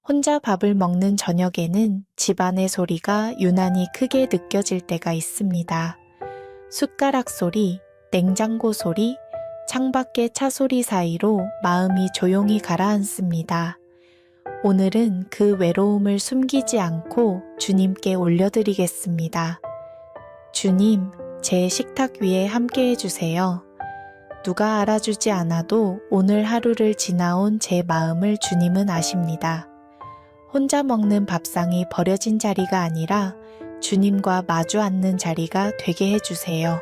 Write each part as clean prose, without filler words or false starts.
혼자 밥을 먹는 저녁에는 집안의 소리가 유난히 크게 느껴질 때가 있습니다. 숟가락 소리, 냉장고 소리, 창밖의 차 소리 사이로 마음이 조용히 가라앉습니다. 오늘은 그 외로움을 숨기지 않고 주님께 올려드리겠습니다. 주님, 제 식탁 위에 함께 해주세요. 누가 알아주지 않아도 오늘 하루를 지나온 제 마음을 주님은 아십니다. 혼자 먹는 밥상이 버려진 자리가 아니라 주님과 마주 앉는 자리가 되게 해주세요.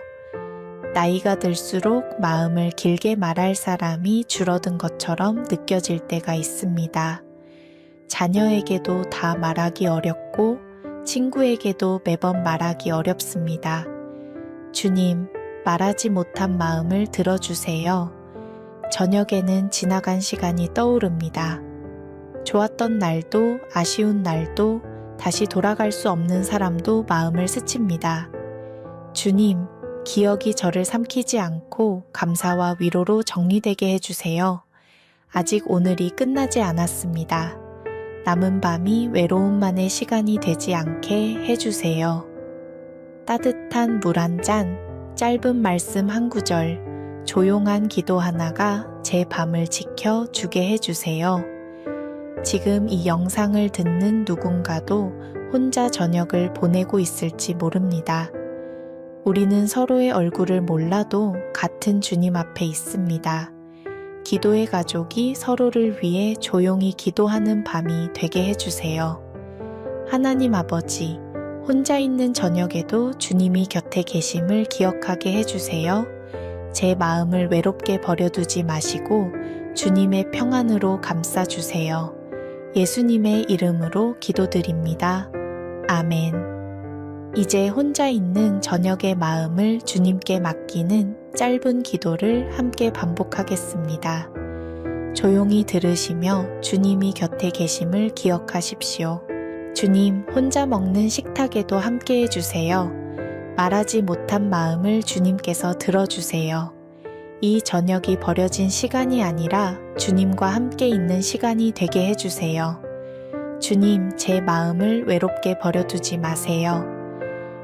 나이가 들수록 마음을 길게 말할 사람이 줄어든 것처럼 느껴질 때가 있습니다. 자녀에게도 다 말하기 어렵고 친구에게도 매번 말하기 어렵습니다. 주님, 말하지 못한 마음을 들어주세요. 저녁에는 지나간 시간이 떠오릅니다. 좋았던 날도 아쉬운 날도 다시 돌아갈 수 없는 사람도 마음을 스칩니다. 주님, 기억이 저를 삼키지 않고 감사와 위로로 정리되게 해주세요. 아직 오늘이 끝나지 않았습니다. 남은 밤이 외로움만의 시간이 되지 않게 해주세요. 따뜻한 물 한 잔, 짧은 말씀 한 구절, 조용한 기도 하나가 제 밤을 지켜주게 해주세요. 지금 이 영상을 듣는 누군가도 혼자 저녁을 보내고 있을지 모릅니다. 우리는 서로의 얼굴을 몰라도 같은 주님 앞에 있습니다. 기도의 가족이 서로를 위해 조용히 기도하는 밤이 되게 해주세요. 하나님 아버지, 혼자 있는 저녁에도 주님이 곁에 계심을 기억하게 해주세요. 제 마음을 외롭게 버려두지 마시고 주님의 평안으로 감싸주세요. 예수님의 이름으로 기도드립니다. 아멘. 이제 혼자 있는 저녁의 마음을 주님께 맡기는 짧은 기도를 함께 반복하겠습니다. 조용히 들으시며 주님이 곁에 계심을 기억하십시오. 주님, 혼자 먹는 식탁에도 함께 해주세요. 말하지 못한 마음을 주님께서 들어주세요. 이 저녁이 버려진 시간이 아니라 주님과 함께 있는 시간이 되게 해주세요. 주님, 제 마음을 외롭게 버려두지 마세요.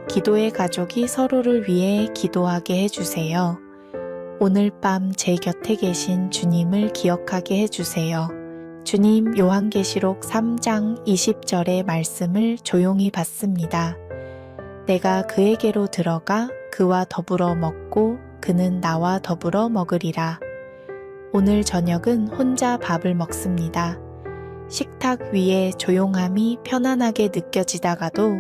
기도의 가족이 서로를 위해 기도하게 해주세요. 오늘 밤 제 곁에 계신 주님을 기억하게 해주세요. 주님, 요한계시록 3장 20절의 말씀을 조용히 받습니다. 내가 그에게로 들어가 그와 더불어 먹고 그는 나와 더불어 먹으리라. 오늘 저녁은 혼자 밥을 먹습니다. 식탁 위에 조용함이 편안하게 느껴지다가도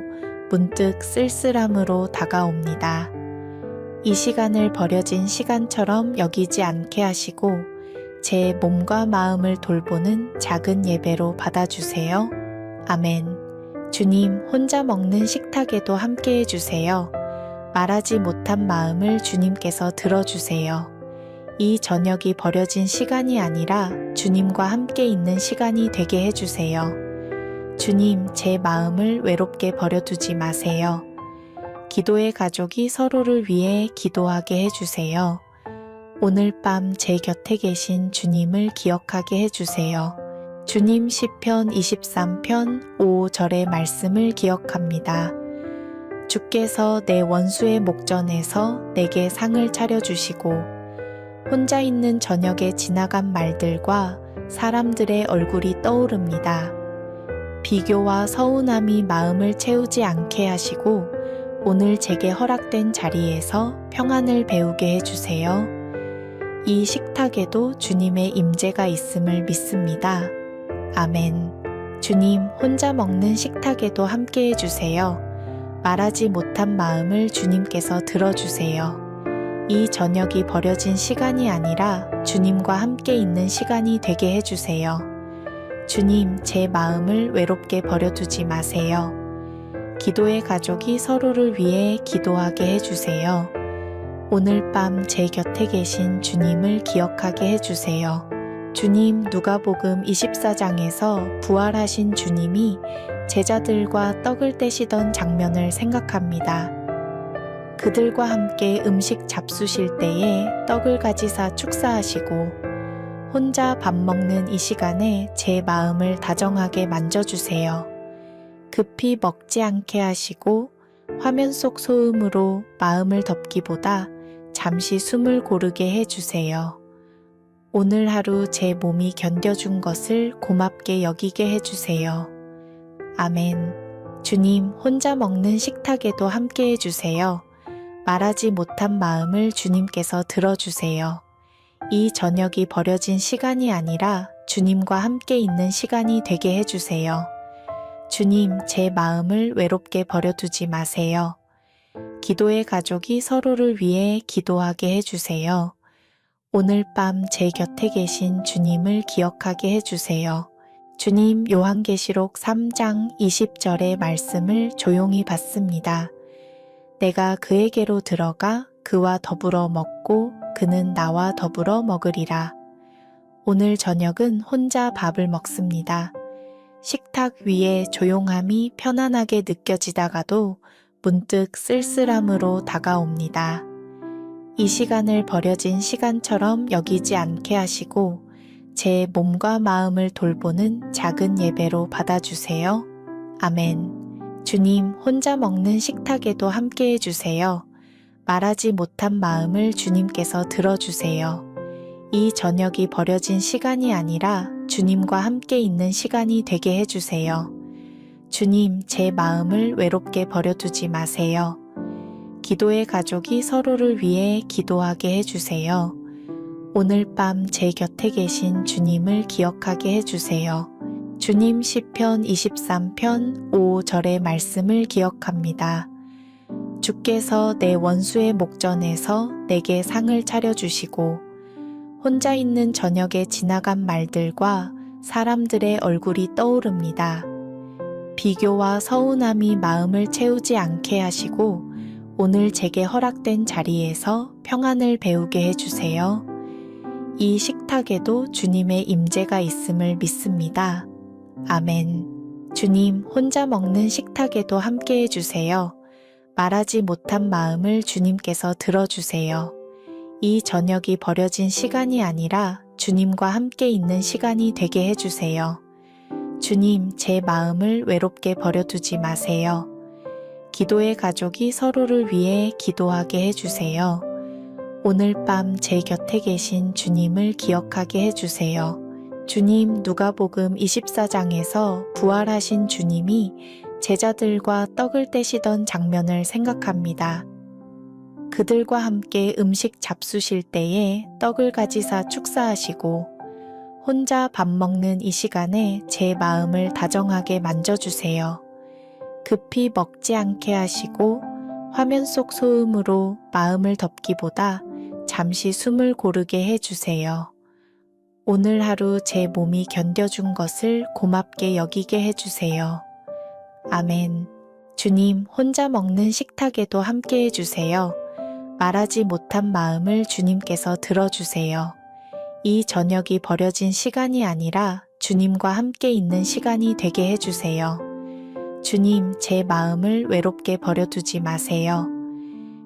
문득 쓸쓸함으로 다가옵니다. 이 시간을 버려진 시간처럼 여기지 않게 하시고 제 몸과 마음을 돌보는 작은 예배로 받아주세요. 아멘. 주님, 혼자 먹는 식탁에도 함께 해주세요. 말하지 못한 마음을 주님께서 들어주세요. 이 저녁이 버려진 시간이 아니라 주님과 함께 있는 시간이 되게 해주세요. 주님, 제 마음을 외롭게 버려두지 마세요. 기도의 가족이 서로를 위해 기도하게 해주세요. 오늘 밤 제 곁에 계신 주님을 기억하게 해주세요. 주님, 시편 23편 5절의 말씀을 기억합니다. 주께서 내 원수의 목전에서 내게 상을 차려주시고 혼자 있는 저녁에 지나간 말들과 사람들의 얼굴이 떠오릅니다. 비교와 서운함이 마음을 채우지 않게 하시고 오늘 제게 허락된 자리에서 평안을 배우게 해주세요. 이 식탁에도 주님의 임재가 있음을 믿습니다. 아멘. 주님, 혼자 먹는 식탁에도 함께 해주세요. 말하지 못한 마음을 주님께서 들어주세요. 이 저녁이 버려진 시간이 아니라 주님과 함께 있는 시간이 되게 해주세요. 주님, 제 마음을 외롭게 버려두지 마세요. 기도의 가족이 서로를 위해 기도하게 해주세요. 오늘 밤 제 곁에 계신 주님을 기억하게 해주세요. 주님, 누가복음 24장에서 부활하신 주님이 제자들과 떡을 떼시던 장면을 생각합니다. 그들과 함께 음식 잡수실 때에 떡을 가지사 축사하시고 혼자 밥 먹는 이 시간에 제 마음을 다정하게 만져주세요. 급히 먹지 않게 하시고 화면 속 소음으로 마음을 덮기보다 잠시 숨을 고르게 해주세요. 오늘 하루 제 몸이 견뎌준 것을 고맙게 여기게 해주세요. 아멘. 주님, 혼자 먹는 식탁에도 함께 해주세요. 말하지 못한 마음을 주님께서 들어주세요. 이 저녁이 버려진 시간이 아니라 주님과 함께 있는 시간이 되게 해주세요. 주님, 제 마음을 외롭게 버려두지 마세요. 기도의 가족이 서로를 위해 기도하게 해주세요. 오늘 밤 제 곁에 계신 주님을 기억하게 해주세요. 주님, 요한계시록 3장 20절의 말씀을 조용히 받습니다. 내가 그에게로 들어가 그와 더불어 먹고 그는 나와 더불어 먹으리라. 오늘 저녁은 혼자 밥을 먹습니다. 식탁 위에 조용함이 편안하게 느껴지다가도 문득 쓸쓸함으로 다가옵니다. 이 시간을 버려진 시간처럼 여기지 않게 하시고 제 몸과 마음을 돌보는 작은 예배로 받아주세요. 아멘. 주님, 혼자 먹는 식탁에도 함께 해주세요. 말하지 못한 마음을 주님께서 들어주세요. 이 저녁이 버려진 시간이 아니라 주님과 함께 있는 시간이 되게 해주세요. 주님, 제 마음을 외롭게 버려두지 마세요. 기도의 가족이 서로를 위해 기도하게 해주세요. 오늘 밤 제 곁에 계신 주님을 기억하게 해주세요. 주님, 시편 23편 5절의 말씀을 기억합니다. 주께서 내 원수의 목전에서 내게 상을 차려주시고 혼자 있는 저녁에 지나간 말들과 사람들의 얼굴이 떠오릅니다. 비교와 서운함이 마음을 채우지 않게 하시고 오늘 제게 허락된 자리에서 평안을 배우게 해주세요. 이 식탁에도 주님의 임재가 있음을 믿습니다. 아멘. 주님, 혼자 먹는 식탁에도 함께 해주세요. 말하지 못한 마음을 주님께서 들어주세요. 이 저녁이 버려진 시간이 아니라 주님과 함께 있는 시간이 되게 해주세요. 주님, 제 마음을 외롭게 버려두지 마세요. 기도의 가족이 서로를 위해 기도하게 해주세요. 오늘 밤 제 곁에 계신 주님을 기억하게 해주세요. 주님, 누가복음 24장에서 부활하신 주님이 제자들과 떡을 떼시던 장면을 생각합니다. 그들과 함께 음식 잡수실 때에 떡을 가지사 축사하시고 혼자 밥 먹는 이 시간에 제 마음을 다정하게 만져주세요. 급히 먹지 않게 하시고 화면 속 소음으로 마음을 덮기보다 잠시 숨을 고르게 해주세요. 오늘 하루 제 몸이 견뎌준 것을 고맙게 여기게 해주세요. 아멘. 주님, 혼자 먹는 식탁에도 함께 해주세요. 말하지 못한 마음을 주님께서 들어주세요. 이 저녁이 버려진 시간이 아니라 주님과 함께 있는 시간이 되게 해주세요. 주님, 제 마음을 외롭게 버려두지 마세요.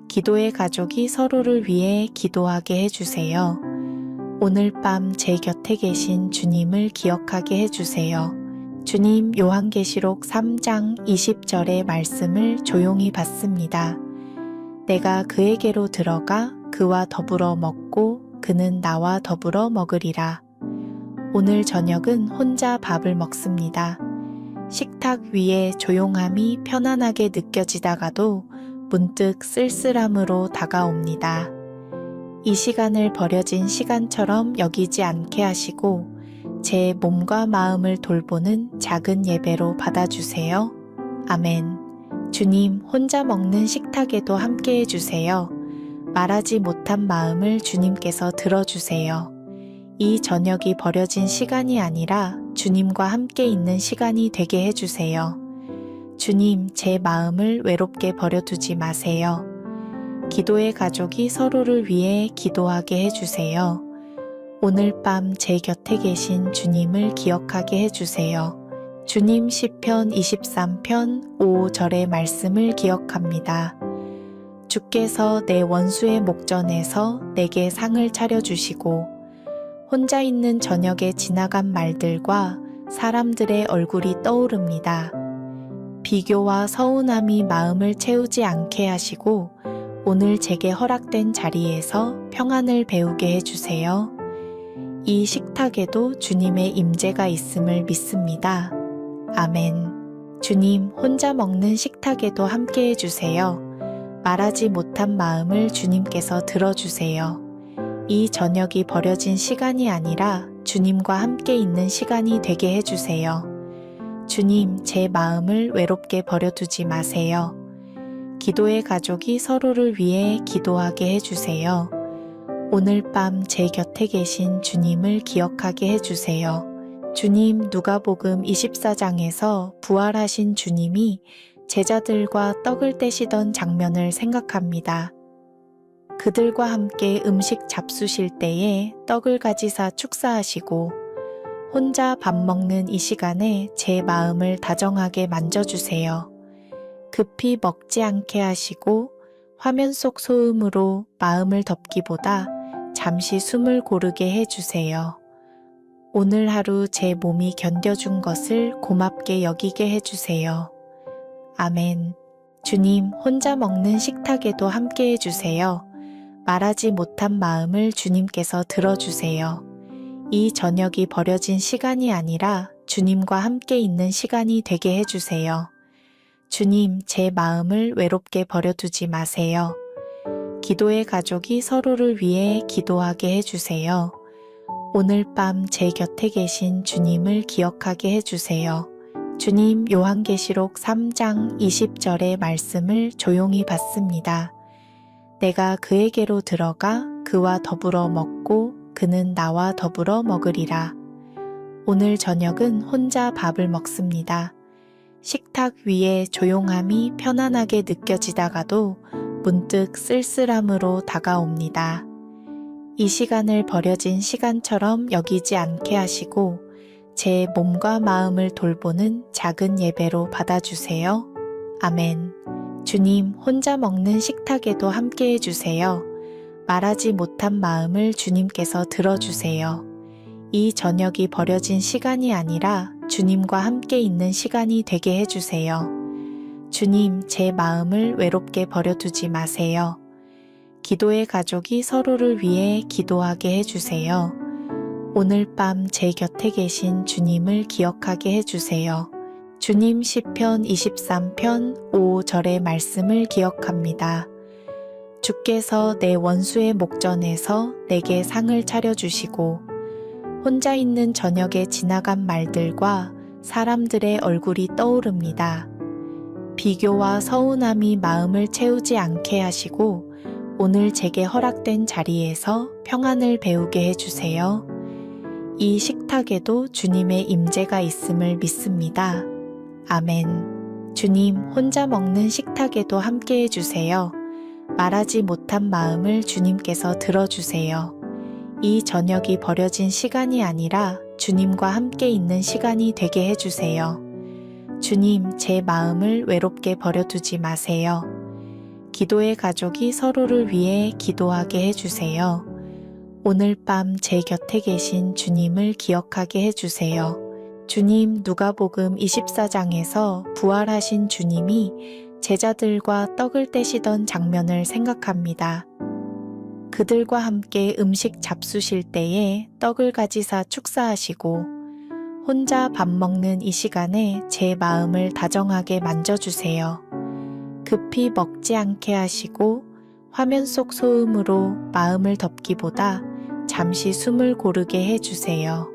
기도의 가족이 서로를 위해 기도하게 해주세요. 오늘 밤 제 곁에 계신 주님을 기억하게 해주세요. 주님, 요한계시록 3장 20절의 말씀을 조용히 받습니다. 내가 그에게로 들어가 그와 더불어 먹고 그는 나와 더불어 먹으리라. 오늘 저녁은 혼자 밥을 먹습니다. 식탁 위에 조용함이 편안하게 느껴지다가도 문득 쓸쓸함으로 다가옵니다. 이 시간을 버려진 시간처럼 여기지 않게 하시고 제 몸과 마음을 돌보는 작은 예배로 받아주세요. 아멘. 주님, 혼자 먹는 식탁에도 함께 해주세요. 말하지 못한 마음을 주님께서 들어주세요. 이 저녁이 버려진 시간이 아니라 주님과 함께 있는 시간이 되게 해주세요. 주님, 제 마음을 외롭게 버려두지 마세요. 기도의 가족이 서로를 위해 기도하게 해주세요. 오늘 밤 제 곁에 계신 주님을 기억하게 해주세요. 주님, 시편 23편 5절의 말씀을 기억합니다. 주께서 내 원수의 목전에서 내게 상을 차려주시고 혼자 있는 저녁에 지나간 말들과 사람들의 얼굴이 떠오릅니다. 비교와 서운함이 마음을 채우지 않게 하시고 오늘 제게 허락된 자리에서 평안을 배우게 해주세요. 이 식탁에도 주님의 임재가 있음을 믿습니다. 아멘. 주님, 혼자 먹는 식탁에도 함께 해주세요. 말하지 못한 마음을 주님께서 들어주세요. 이 저녁이 버려진 시간이 아니라 주님과 함께 있는 시간이 되게 해주세요. 주님, 제 마음을 외롭게 버려두지 마세요. 기도의 가족이 서로를 위해 기도하게 해주세요. 오늘 밤 제 곁에 계신 주님을 기억하게 해주세요. 주님, 누가복음 24장에서 부활하신 주님이 제자들과 떡을 떼시던 장면을 생각합니다. 그들과 함께 음식 잡수실 때에 떡을 가지사 축사하시고 혼자 밥 먹는 이 시간에 제 마음을 다정하게 만져주세요. 급히 먹지 않게 하시고 화면 속 소음으로 마음을 덮기보다 잠시 숨을 고르게 해주세요. 오늘 하루 제 몸이 견뎌준 것을 고맙게 여기게 해주세요. 아멘. 주님, 혼자 먹는 식탁에도 함께 해주세요. 말하지 못한 마음을 주님께서 들어주세요. 이 저녁이 버려진 시간이 아니라 주님과 함께 있는 시간이 되게 해주세요. 주님, 제 마음을 외롭게 버려두지 마세요. 기도의 가족이 서로를 위해 기도하게 해주세요. 오늘 밤 제 곁에 계신 주님을 기억하게 해주세요. 주님, 요한계시록 3장 20절의 말씀을 조용히 받습니다. 내가 그에게로 들어가 그와 더불어 먹고 그는 나와 더불어 먹으리라. 오늘 저녁은 혼자 밥을 먹습니다. 식탁 위에 조용함이 편안하게 느껴지다가도 문득 쓸쓸함으로 다가옵니다. 이 시간을 버려진 시간처럼 여기지 않게 하시고 제 몸과 마음을 돌보는 작은 예배로 받아주세요. 아멘. 주님, 혼자 먹는 식탁에도 함께 해주세요. 말하지 못한 마음을 주님께서 들어주세요. 이 저녁이 버려진 시간이 아니라 주님과 함께 있는 시간이 되게 해주세요. 주님, 제 마음을 외롭게 버려두지 마세요. 기도의 가족이 서로를 위해 기도하게 해주세요. 오늘 밤 제 곁에 계신 주님을 기억하게 해주세요. 주님, 시편 23편 5절의 말씀을 기억합니다. 주께서 내 원수의 목전에서 내게 상을 차려주시고 혼자 있는 저녁에 지나간 말들과 사람들의 얼굴이 떠오릅니다. 비교와 서운함이 마음을 채우지 않게 하시고 오늘 제게 허락된 자리에서 평안을 배우게 해주세요. 이 식탁에도 주님의 임재가 있음을 믿습니다. 아멘. 주님, 혼자 먹는 식탁에도 함께 해주세요. 말하지 못한 마음을 주님께서 들어주세요. 이 저녁이 버려진 시간이 아니라 주님과 함께 있는 시간이 되게 해주세요. 주님, 제 마음을 외롭게 버려두지 마세요. 기도의 가족이 서로를 위해 기도하게 해주세요. 오늘 밤 제 곁에 계신 주님을 기억하게 해주세요. 주님, 누가복음 24장에서 부활하신 주님이 제자들과 떡을 떼시던 장면을 생각합니다. 그들과 함께 음식 잡수실 때에 떡을 가지사 축사하시고 혼자 밥 먹는 이 시간에 제 마음을 다정하게 만져주세요. 급히 먹지 않게 하시고 화면 속 소음으로 마음을 덮기보다 잠시 숨을 고르게 해주세요.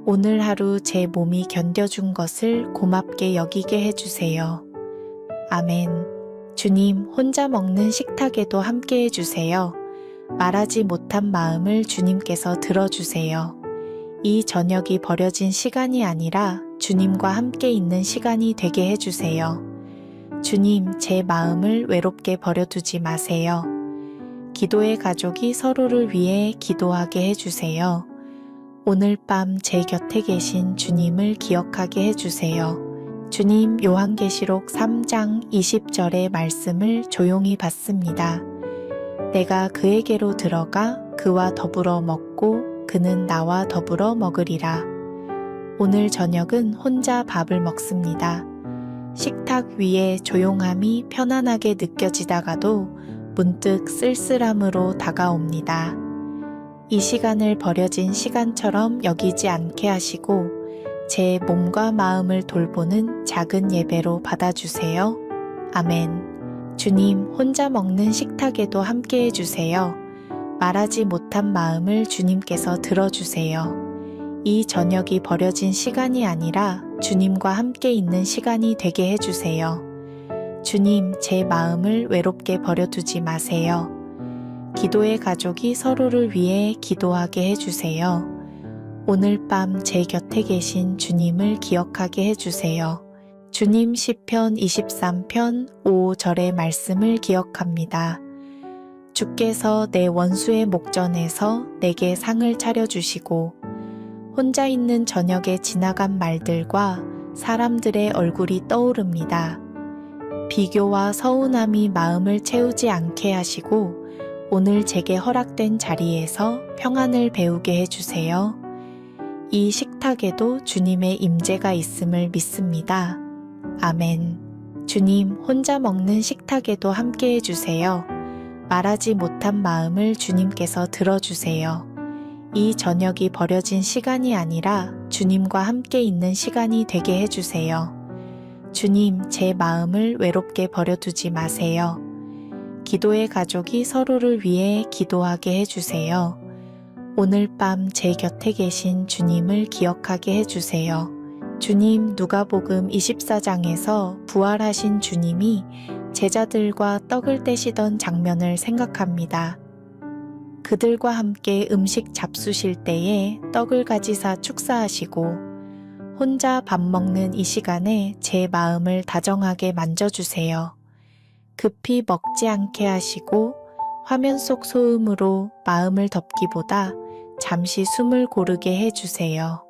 오늘 하루 제 몸이 견뎌준 것을 고맙게 여기게 해주세요. 아멘. 주님, 혼자 먹는 식탁에도 함께 해주세요. 말하지 못한 마음을 주님께서 들어주세요. 이 저녁이 버려진 시간이 아니라 주님과 함께 있는 시간이 되게 해주세요. 주님, 제 마음을 외롭게 버려두지 마세요. 기도의 가족이 서로를 위해 기도하게 해주세요. 오늘 밤 제 곁에 계신 주님을 기억하게 해주세요. 주님, 요한계시록 3장 20절의 말씀을 조용히 받습니다. 내가 그에게로 들어가 그와 더불어 먹고 그는 나와 더불어 먹으리라. 오늘 저녁은 혼자 밥을 먹습니다. 식탁 위에 조용함이 편안하게 느껴지다가도 문득 쓸쓸함으로 다가옵니다. 이 시간을 버려진 시간처럼 여기지 않게 하시고 제 몸과 마음을 돌보는 작은 예배로 받아주세요. 아멘. 주님, 혼자 먹는 식탁에도 함께 해주세요. 말하지 못한 마음을 주님께서 들어주세요. 이 저녁이 버려진 시간이 아니라 주님과 함께 있는 시간이 되게 해주세요. 주님, 제 마음을 외롭게 버려두지 마세요. 기도의 가족이 서로를 위해 기도하게 해주세요. 오늘 밤 제 곁에 계신 주님을 기억하게 해주세요. 주님 시편 23편 5절의 말씀을 기억합니다. 주께서 내 원수의 목전에서 내게 상을 차려주시고 혼자 있는 저녁에 지나간 말들과 사람들의 얼굴이 떠오릅니다. 비교와 서운함이 마음을 채우지 않게 하시고 오늘 제게 허락된 자리에서 평안을 배우게 해주세요. 이 식탁에도 주님의 임재가 있음을 믿습니다. 아멘. 주님, 혼자 먹는 식탁에도 함께 해주세요. 말하지 못한 마음을 주님께서 들어주세요. 이 저녁이 버려진 시간이 아니라 주님과 함께 있는 시간이 되게 해주세요. 주님, 제 마음을 외롭게 버려두지 마세요. 기도의 가족이 서로를 위해 기도하게 해주세요. 오늘 밤 제 곁에 계신 주님을 기억하게 해주세요. 주님, 누가복음 24장에서 부활하신 주님이 제자들과 떡을 떼시던 장면을 생각합니다. 그들과 함께 음식 잡수실 때에 떡을 가지사 축사하시고 혼자 밥 먹는 이 시간에 제 마음을 다정하게 만져주세요. 급히 먹지 않게 하시고 화면 속 소음으로 마음을 덮기보다 잠시 숨을 고르게 해주세요.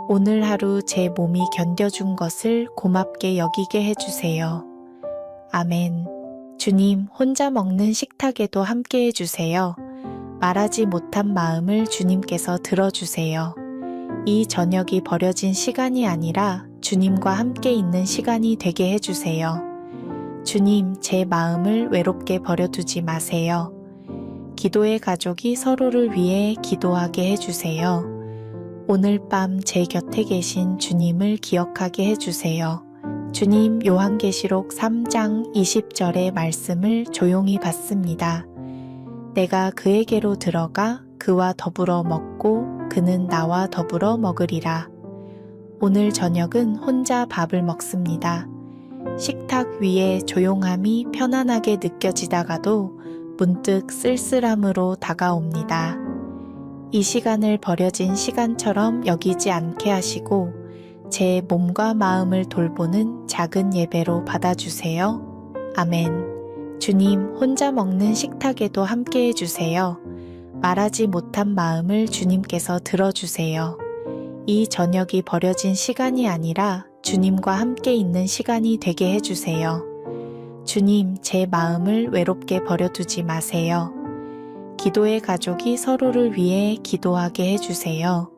오늘 하루 제 몸이 견뎌준 것을 고맙게 여기게 해주세요. 아멘. 주님, 혼자 먹는 식탁에도 함께 해주세요. 말하지 못한 마음을 주님께서 들어주세요. 이 저녁이 버려진 시간이 아니라 주님과 함께 있는 시간이 되게 해주세요. 주님, 제 마음을 외롭게 버려두지 마세요. 기도의 가족이 서로를 위해 기도하게 해주세요. 오늘 밤 제 곁에 계신 주님을 기억하게 해주세요. 주님, 요한계시록 3장 20절의 말씀을 조용히 받습니다. 내가 그에게로 들어가 그와 더불어 먹고 그는 나와 더불어 먹으리라. 오늘 저녁은 혼자 밥을 먹습니다. 식탁 위에 조용함이 편안하게 느껴지다가도 문득 쓸쓸함으로 다가옵니다. 이 시간을 버려진 시간처럼 여기지 않게 하시고 제 몸과 마음을 돌보는 작은 예배로 받아주세요. 아멘. 주님, 혼자 먹는 식탁에도 함께 해주세요. 말하지 못한 마음을 주님께서 들어주세요. 이 저녁이 버려진 시간이 아니라 주님과 함께 있는 시간이 되게 해주세요. 주님, 제 마음을 외롭게 버려두지 마세요. 기도의 가족이 서로를 위해 기도하게 해주세요.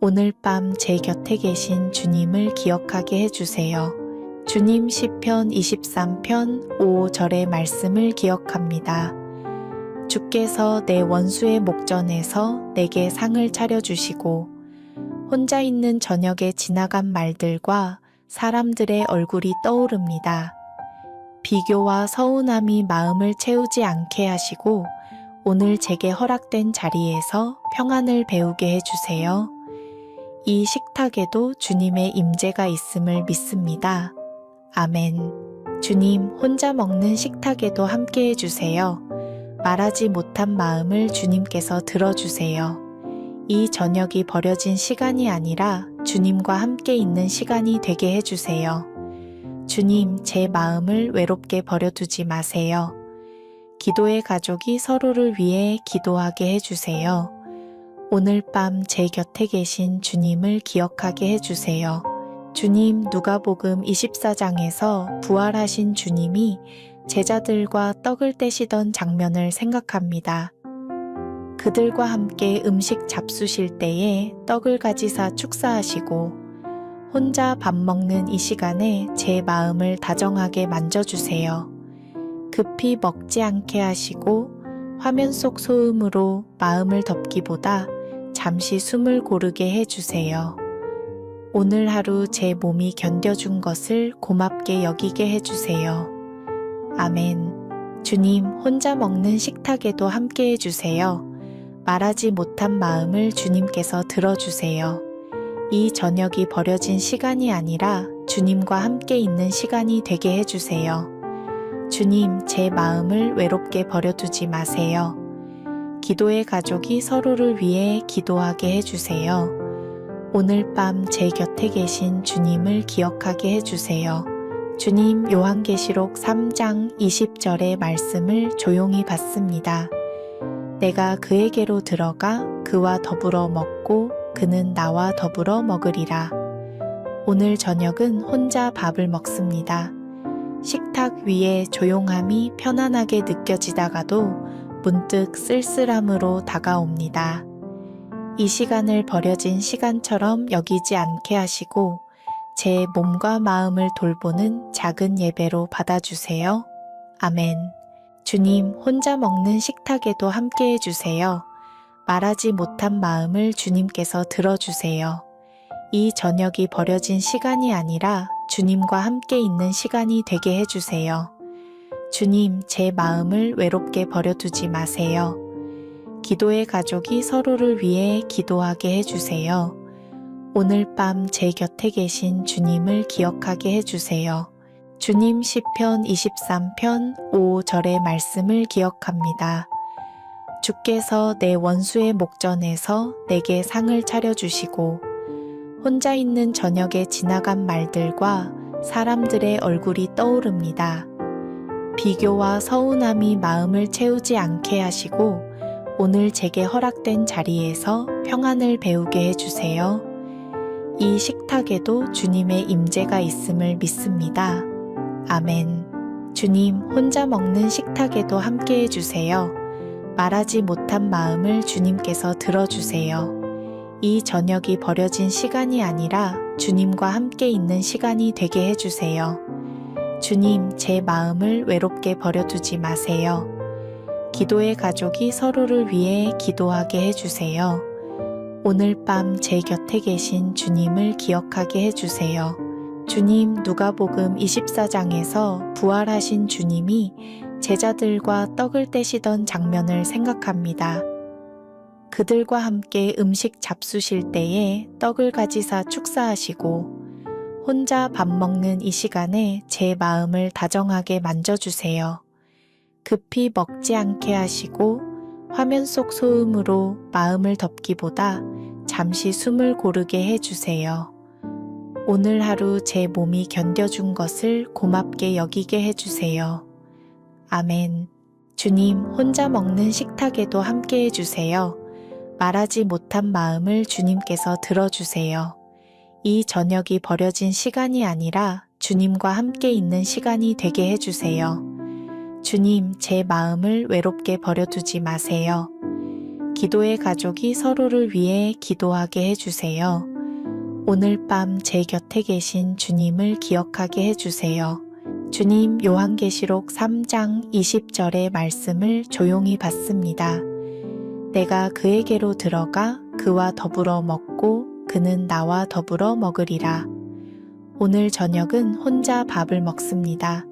오늘 밤 제 곁에 계신 주님을 기억하게 해주세요. 주님 시편 23편 5절의 말씀을 기억합니다. 주께서 내 원수의 목전에서 내게 상을 차려주시고 혼자 있는 저녁에 지나간 말들과 사람들의 얼굴이 떠오릅니다. 비교와 서운함이 마음을 채우지 않게 하시고 오늘 제게 허락된 자리에서 평안을 배우게 해주세요. 이 식탁에도 주님의 임재가 있음을 믿습니다. 아멘. 주님, 혼자 먹는 식탁에도 함께 해주세요. 말하지 못한 마음을 주님께서 들어주세요. 이 저녁이 버려진 시간이 아니라 주님과 함께 있는 시간이 되게 해주세요. 주님, 제 마음을 외롭게 버려두지 마세요. 기도의 가족이 서로를 위해 기도하게 해주세요. 오늘 밤 제 곁에 계신 주님을 기억하게 해주세요. 주님, 누가복음 24장에서 부활하신 주님이 제자들과 떡을 떼시던 장면을 생각합니다. 그들과 함께 음식 잡수실 때에 떡을 가지사 축사하시고 혼자 밥 먹는 이 시간에 제 마음을 다정하게 만져주세요. 급히 먹지 않게 하시고 화면 속 소음으로 마음을 덮기보다 잠시 숨을 고르게 해주세요. 오늘 하루 제 몸이 견뎌준 것을 고맙게 여기게 해주세요. 아멘. 주님, 혼자 먹는 식탁에도 함께 해주세요. 말하지 못한 마음을 주님께서 들어주세요. 이 저녁이 버려진 시간이 아니라 주님과 함께 있는 시간이 되게 해주세요. 주님, 제 마음을 외롭게 버려두지 마세요. 기도의 가족이 서로를 위해 기도하게 해주세요. 오늘 밤 제 곁에 계신 주님을 기억하게 해주세요. 주님, 요한계시록 3장 20절의 말씀을 조용히 받습니다. 내가 그에게로 들어가 그와 더불어 먹고 그는 나와 더불어 먹으리라. 오늘 저녁은 혼자 밥을 먹습니다. 식탁 위에 조용함이 편안하게 느껴지다가도 문득 쓸쓸함으로 다가옵니다. 이 시간을 버려진 시간처럼 여기지 않게 하시고 제 몸과 마음을 돌보는 작은 예배로 받아주세요. 아멘. 주님, 혼자 먹는 식탁에도 함께 해주세요. 말하지 못한 마음을 주님께서 들어주세요. 이 저녁이 버려진 시간이 아니라 주님과 함께 있는 시간이 되게 해주세요. 주님, 제 마음을 외롭게 버려두지 마세요. 기도의 가족이 서로를 위해 기도하게 해주세요. 오늘 밤 제 곁에 계신 주님을 기억하게 해주세요. 주님, 시편 23편 5절의 말씀을 기억합니다. 주께서 내 원수의 목전에서 내게 상을 차려주시고 혼자 있는 저녁에 지나간 말들과 사람들의 얼굴이 떠오릅니다. 비교와 서운함이 마음을 채우지 않게 하시고 오늘 제게 허락된 자리에서 평안을 배우게 해주세요. 이 식탁에도 주님의 임재가 있음을 믿습니다. 아멘. 주님, 혼자 먹는 식탁에도 함께 해주세요. 말하지 못한 마음을 주님께서 들어주세요. 이 저녁이 버려진 시간이 아니라 주님과 함께 있는 시간이 되게 해주세요. 주님, 제 마음을 외롭게 버려두지 마세요. 기도의 가족이 서로를 위해 기도하게 해주세요. 오늘 밤 제 곁에 계신 주님을 기억하게 해주세요. 주님, 누가복음 24장에서 부활하신 주님이 제자들과 떡을 떼시던 장면을 생각합니다. 그들과 함께 음식 잡수실 때에 떡을 가지사 축사하시고 혼자 밥 먹는 이 시간에 제 마음을 다정하게 만져주세요. 급히 먹지 않게 하시고 화면 속 소음으로 마음을 덮기보다 잠시 숨을 고르게 해주세요. 오늘 하루 제 몸이 견뎌준 것을 고맙게 여기게 해주세요. 아멘. 주님, 혼자 먹는 식탁에도 함께 해주세요. 말하지 못한 마음을 주님께서 들어주세요. 이 저녁이 버려진 시간이 아니라 주님과 함께 있는 시간이 되게 해주세요. 주님, 제 마음을 외롭게 버려두지 마세요. 기도의 가족이 서로를 위해 기도하게 해주세요. 오늘 밤 제 곁에 계신 주님을 기억하게 해주세요. 주님, 요한계시록 3장 20절의 말씀을 조용히 받습니다. 내가 그에게로 들어가 그와 더불어 먹고 그는 나와 더불어 먹으리라. 오늘 저녁은 혼자 밥을 먹습니다.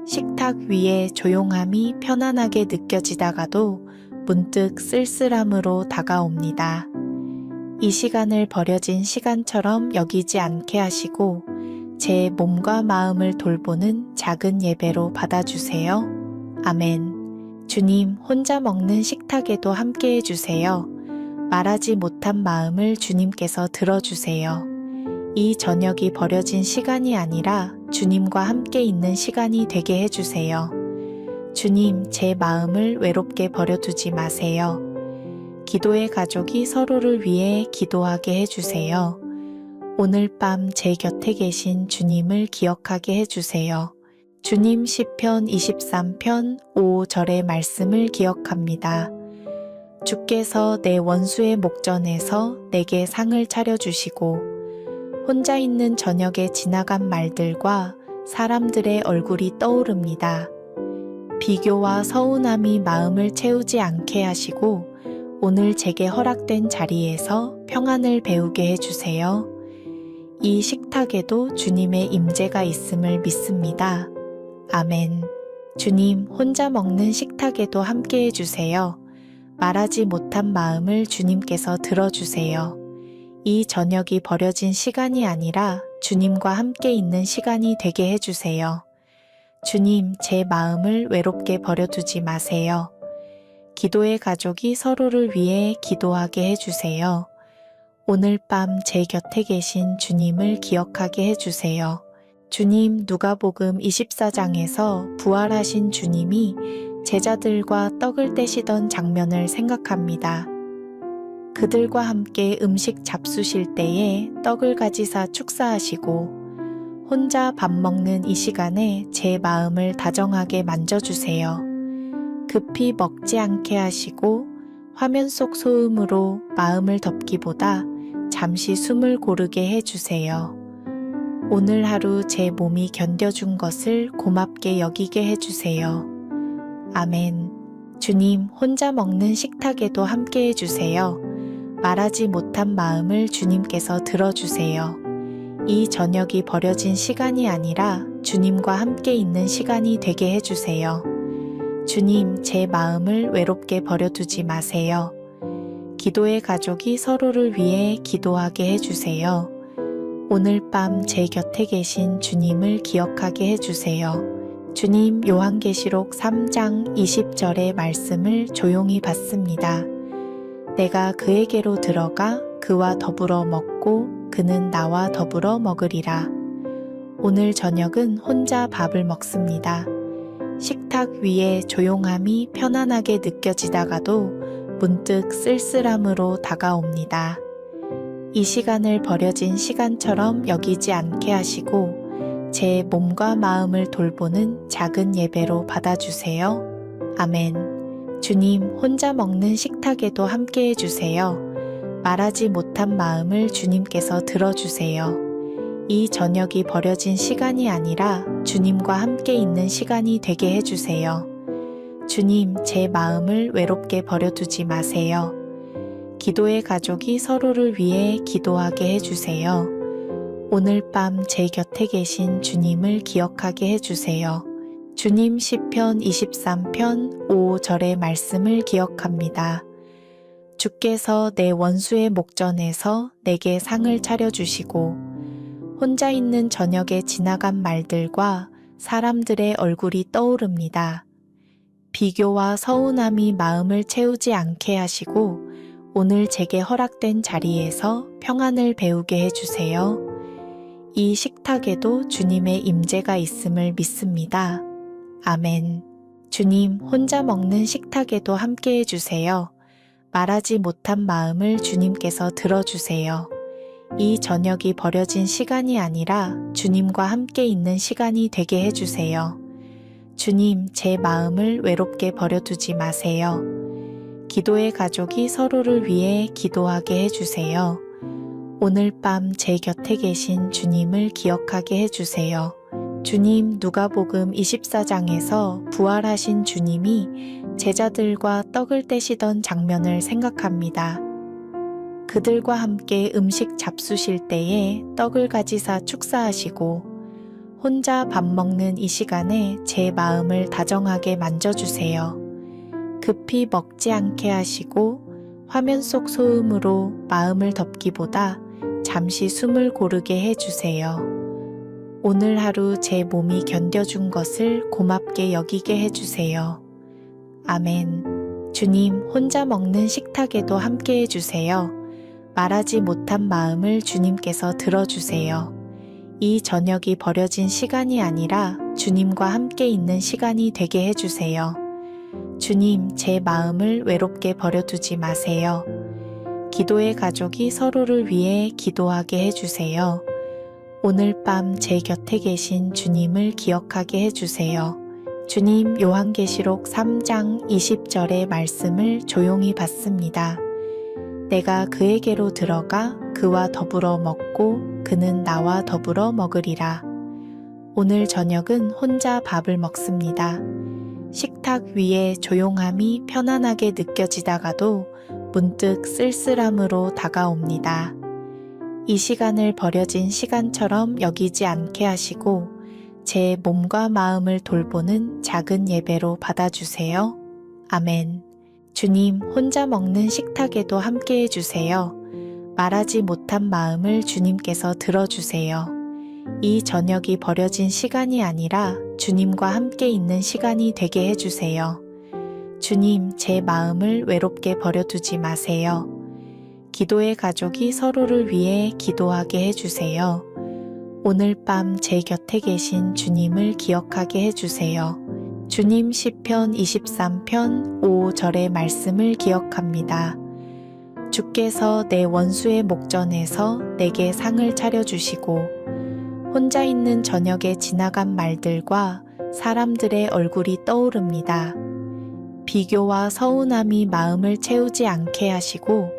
식탁 위에 조용함이 편안하게 느껴지다가도 문득 쓸쓸함으로 다가옵니다. 이 시간을 버려진 시간처럼 여기지 않게 하시고 제 몸과 마음을 돌보는 작은 예배로 받아주세요. 아멘. 주님, 혼자 먹는 식탁에도 함께 해주세요. 말하지 못한 마음을 주님께서 들어주세요. 이 저녁이 버려진 시간이 아니라 주님과 함께 있는 시간이 되게 해주세요. 주님, 제 마음을 외롭게 버려두지 마세요. 기도의 가족이 서로를 위해 기도하게 해주세요. 오늘 밤 제 곁에 계신 주님을 기억하게 해주세요. 주님, 시편 23편 5절의 말씀을 기억합니다. 주께서 내 원수의 목전에서 내게 상을 차려주시고 혼자 있는 저녁에 지나간 말들과 사람들의 얼굴이 떠오릅니다. 비교와 서운함이 마음을 채우지 않게 하시고 오늘 제게 허락된 자리에서 평안을 배우게 해주세요. 이 식탁에도 주님의 임재가 있음을 믿습니다. 아멘. 주님, 혼자 먹는 식탁에도 함께 해주세요. 말하지 못한 마음을 주님께서 들어주세요. 이 저녁이 버려진 시간이 아니라 주님과 함께 있는 시간이 되게 해주세요. 주님, 제 마음을 외롭게 버려두지 마세요. 기도의 가족이 서로를 위해 기도하게 해주세요. 오늘 밤 제 곁에 계신 주님을 기억하게 해주세요. 주님, 누가복음 24장에서 부활하신 주님이 제자들과 떡을 떼시던 장면을 생각합니다. 그들과 함께 음식 잡수실 때에 떡을 가지사 축사하시고 혼자 밥 먹는 이 시간에 제 마음을 다정하게 만져주세요. 급히 먹지 않게 하시고 화면 속 소음으로 마음을 덮기보다 잠시 숨을 고르게 해주세요. 오늘 하루 제 몸이 견뎌준 것을 고맙게 여기게 해주세요. 아멘. 주님, 혼자 먹는 식탁에도 함께 해주세요. 말하지 못한 마음을 주님께서 들어주세요. 이 저녁이 버려진 시간이 아니라 주님과 함께 있는 시간이 되게 해주세요. 주님, 제 마음을 외롭게 버려두지 마세요. 기도의 가족이 서로를 위해 기도하게 해주세요. 오늘 밤 제 곁에 계신 주님을 기억하게 해주세요. 주님, 요한계시록 3장 20절의 말씀을 조용히 받습니다. 내가 그에게로 들어가 그와 더불어 먹고 그는 나와 더불어 먹으리라. 오늘 저녁은 혼자 밥을 먹습니다. 식탁 위에 조용함이 편안하게 느껴지다가도 문득 쓸쓸함으로 다가옵니다. 이 시간을 버려진 시간처럼 여기지 않게 하시고 제 몸과 마음을 돌보는 작은 예배로 받아주세요. 아멘. 주님, 혼자 먹는 식탁에도 함께 해주세요. 말하지 못한 마음을 주님께서 들어주세요. 이 저녁이 버려진 시간이 아니라 주님과 함께 있는 시간이 되게 해주세요. 주님, 제 마음을 외롭게 버려두지 마세요. 기도의 가족이 서로를 위해 기도하게 해주세요. 오늘 밤 제 곁에 계신 주님을 기억하게 해주세요. 주님, 시편 23편 5절의 말씀을 기억합니다. 주께서 내 원수의 목전에서 내게 상을 차려주시고 혼자 있는 저녁에 지나간 말들과 사람들의 얼굴이 떠오릅니다. 비교와 서운함이 마음을 채우지 않게 하시고 오늘 제게 허락된 자리에서 평안을 배우게 해주세요. 이 식탁에도 주님의 임재가 있음을 믿습니다. 아멘. 주님, 혼자 먹는 식탁에도 함께 해주세요. 말하지 못한 마음을 주님께서 들어주세요. 이 저녁이 버려진 시간이 아니라 주님과 함께 있는 시간이 되게 해주세요. 주님, 제 마음을 외롭게 버려두지 마세요. 기도의 가족이 서로를 위해 기도하게 해주세요. 오늘 밤 제 곁에 계신 주님을 기억하게 해주세요. 주님, 누가복음 24장에서 부활하신 주님이 제자들과 떡을 떼시던 장면을 생각합니다. 그들과 함께 음식 잡수실 때에 떡을 가지사 축사하시고 혼자 밥 먹는 이 시간에 제 마음을 다정하게 만져주세요. 급히 먹지 않게 하시고 화면 속 소음으로 마음을 덮기보다 잠시 숨을 고르게 해주세요. 오늘 하루 제 몸이 견뎌준 것을 고맙게 여기게 해주세요. 아멘. 주님, 혼자 먹는 식탁에도 함께 해주세요. 말하지 못한 마음을 주님께서 들어주세요. 이 저녁이 버려진 시간이 아니라 주님과 함께 있는 시간이 되게 해주세요. 주님, 제 마음을 외롭게 버려두지 마세요. 기도의 가족이 서로를 위해 기도하게 해주세요. 오늘 밤 제 곁에 계신 주님을 기억하게 해주세요. 주님 요한계시록 3장 20절의 말씀을 조용히 받습니다. 내가 그에게로 들어가 그와 더불어 먹고 그는 나와 더불어 먹으리라. 오늘 저녁은 혼자 밥을 먹습니다. 식탁 위에 조용함이 편안하게 느껴지다가도 문득 쓸쓸함으로 다가옵니다. 이 시간을 버려진 시간처럼 여기지 않게 하시고 제 몸과 마음을 돌보는 작은 예배로 받아주세요. 아멘. 주님, 혼자 먹는 식탁에도 함께 해주세요. 말하지 못한 마음을 주님께서 들어주세요. 이 저녁이 버려진 시간이 아니라 주님과 함께 있는 시간이 되게 해주세요. 주님, 제 마음을 외롭게 버려두지 마세요. 기도의 가족이 서로를 위해 기도하게 해주세요. 오늘 밤 제 곁에 계신 주님을 기억하게 해주세요. 주님 시편 23편 5절의 말씀을 기억합니다. 주께서 내 원수의 목전에서 내게 상을 차려주시고 혼자 있는 저녁에 지나간 말들과 사람들의 얼굴이 떠오릅니다. 비교와 서운함이 마음을 채우지 않게 하시고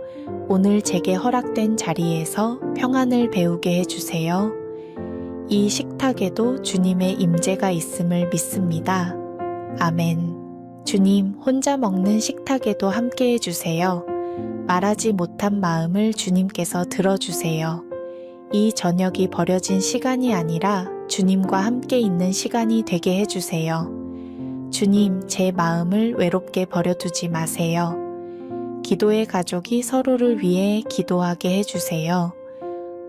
오늘 제게 허락된 자리에서 평안을 배우게 해주세요. 이 식탁에도 주님의 임재가 있음을 믿습니다. 아멘. 주님, 혼자 먹는 식탁에도 함께 해주세요. 말하지 못한 마음을 주님께서 들어주세요. 이 저녁이 버려진 시간이 아니라 주님과 함께 있는 시간이 되게 해주세요. 주님, 제 마음을 외롭게 버려두지 마세요. 기도의 가족이 서로를 위해 기도하게 해주세요.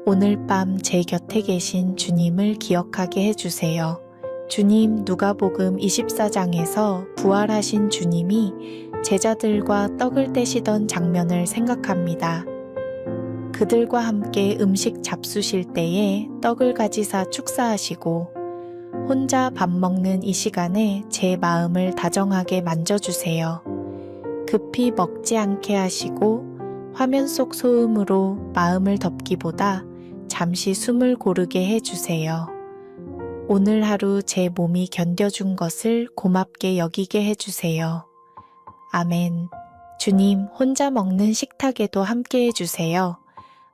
오늘 밤 제 곁에 계신 주님을 기억하게 해주세요. 주님, 누가복음 24장에서 부활하신 주님이 제자들과 떡을 떼시던 장면을 생각합니다. 그들과 함께 음식 잡수실 때에 떡을 가지사 축사하시고 혼자 밥 먹는 이 시간에 제 마음을 다정하게 만져주세요. 급히 먹지 않게 하시고 화면 속 소음으로 마음을 덮기보다 잠시 숨을 고르게 해주세요. 오늘 하루 제 몸이 견뎌준 것을 고맙게 여기게 해주세요. 아멘. 주님, 혼자 먹는 식탁에도 함께 해주세요.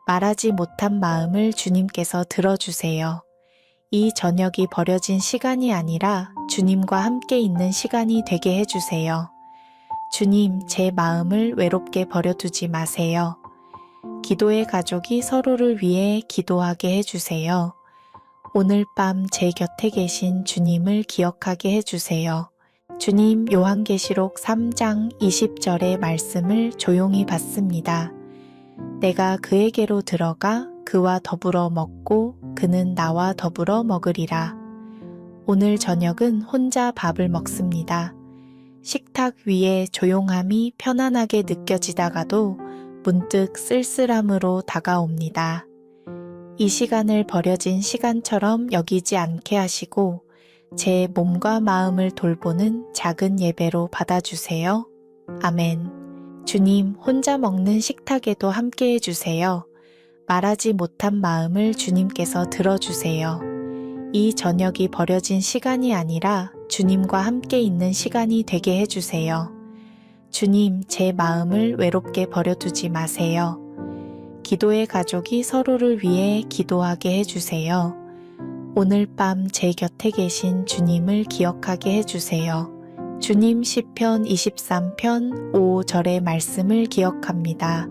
말하지 못한 마음을 주님께서 들어주세요. 이 저녁이 버려진 시간이 아니라 주님과 함께 있는 시간이 되게 해주세요. 주님, 제 마음을 외롭게 버려두지 마세요. 기도의 가족이 서로를 위해 기도하게 해주세요. 오늘 밤 제 곁에 계신 주님을 기억하게 해주세요. 주님 요한계시록 3장 20절의 말씀을 조용히 받습니다. 내가 그에게로 들어가 그와 더불어 먹고 그는 나와 더불어 먹으리라. 오늘 저녁은 혼자 밥을 먹습니다. 식탁 위에 조용함이 편안하게 느껴지다가도 문득 쓸쓸함으로 다가옵니다. 이 시간을 버려진 시간처럼 여기지 않게 하시고 제 몸과 마음을 돌보는 작은 예배로 받아주세요. 아멘. 주님, 혼자 먹는 식탁에도 함께 해주세요. 말하지 못한 마음을 주님께서 들어주세요. 이 저녁이 버려진 시간이 아니라 주님과 함께 있는 시간이 되게 해주세요. 주님, 제 마음을 외롭게 버려두지 마세요. 기도의 가족이 서로를 위해 기도하게 해주세요. 오늘 밤 제 곁에 계신 주님을 기억하게 해주세요. 주님 시편 23편 5절의 말씀을 기억합니다.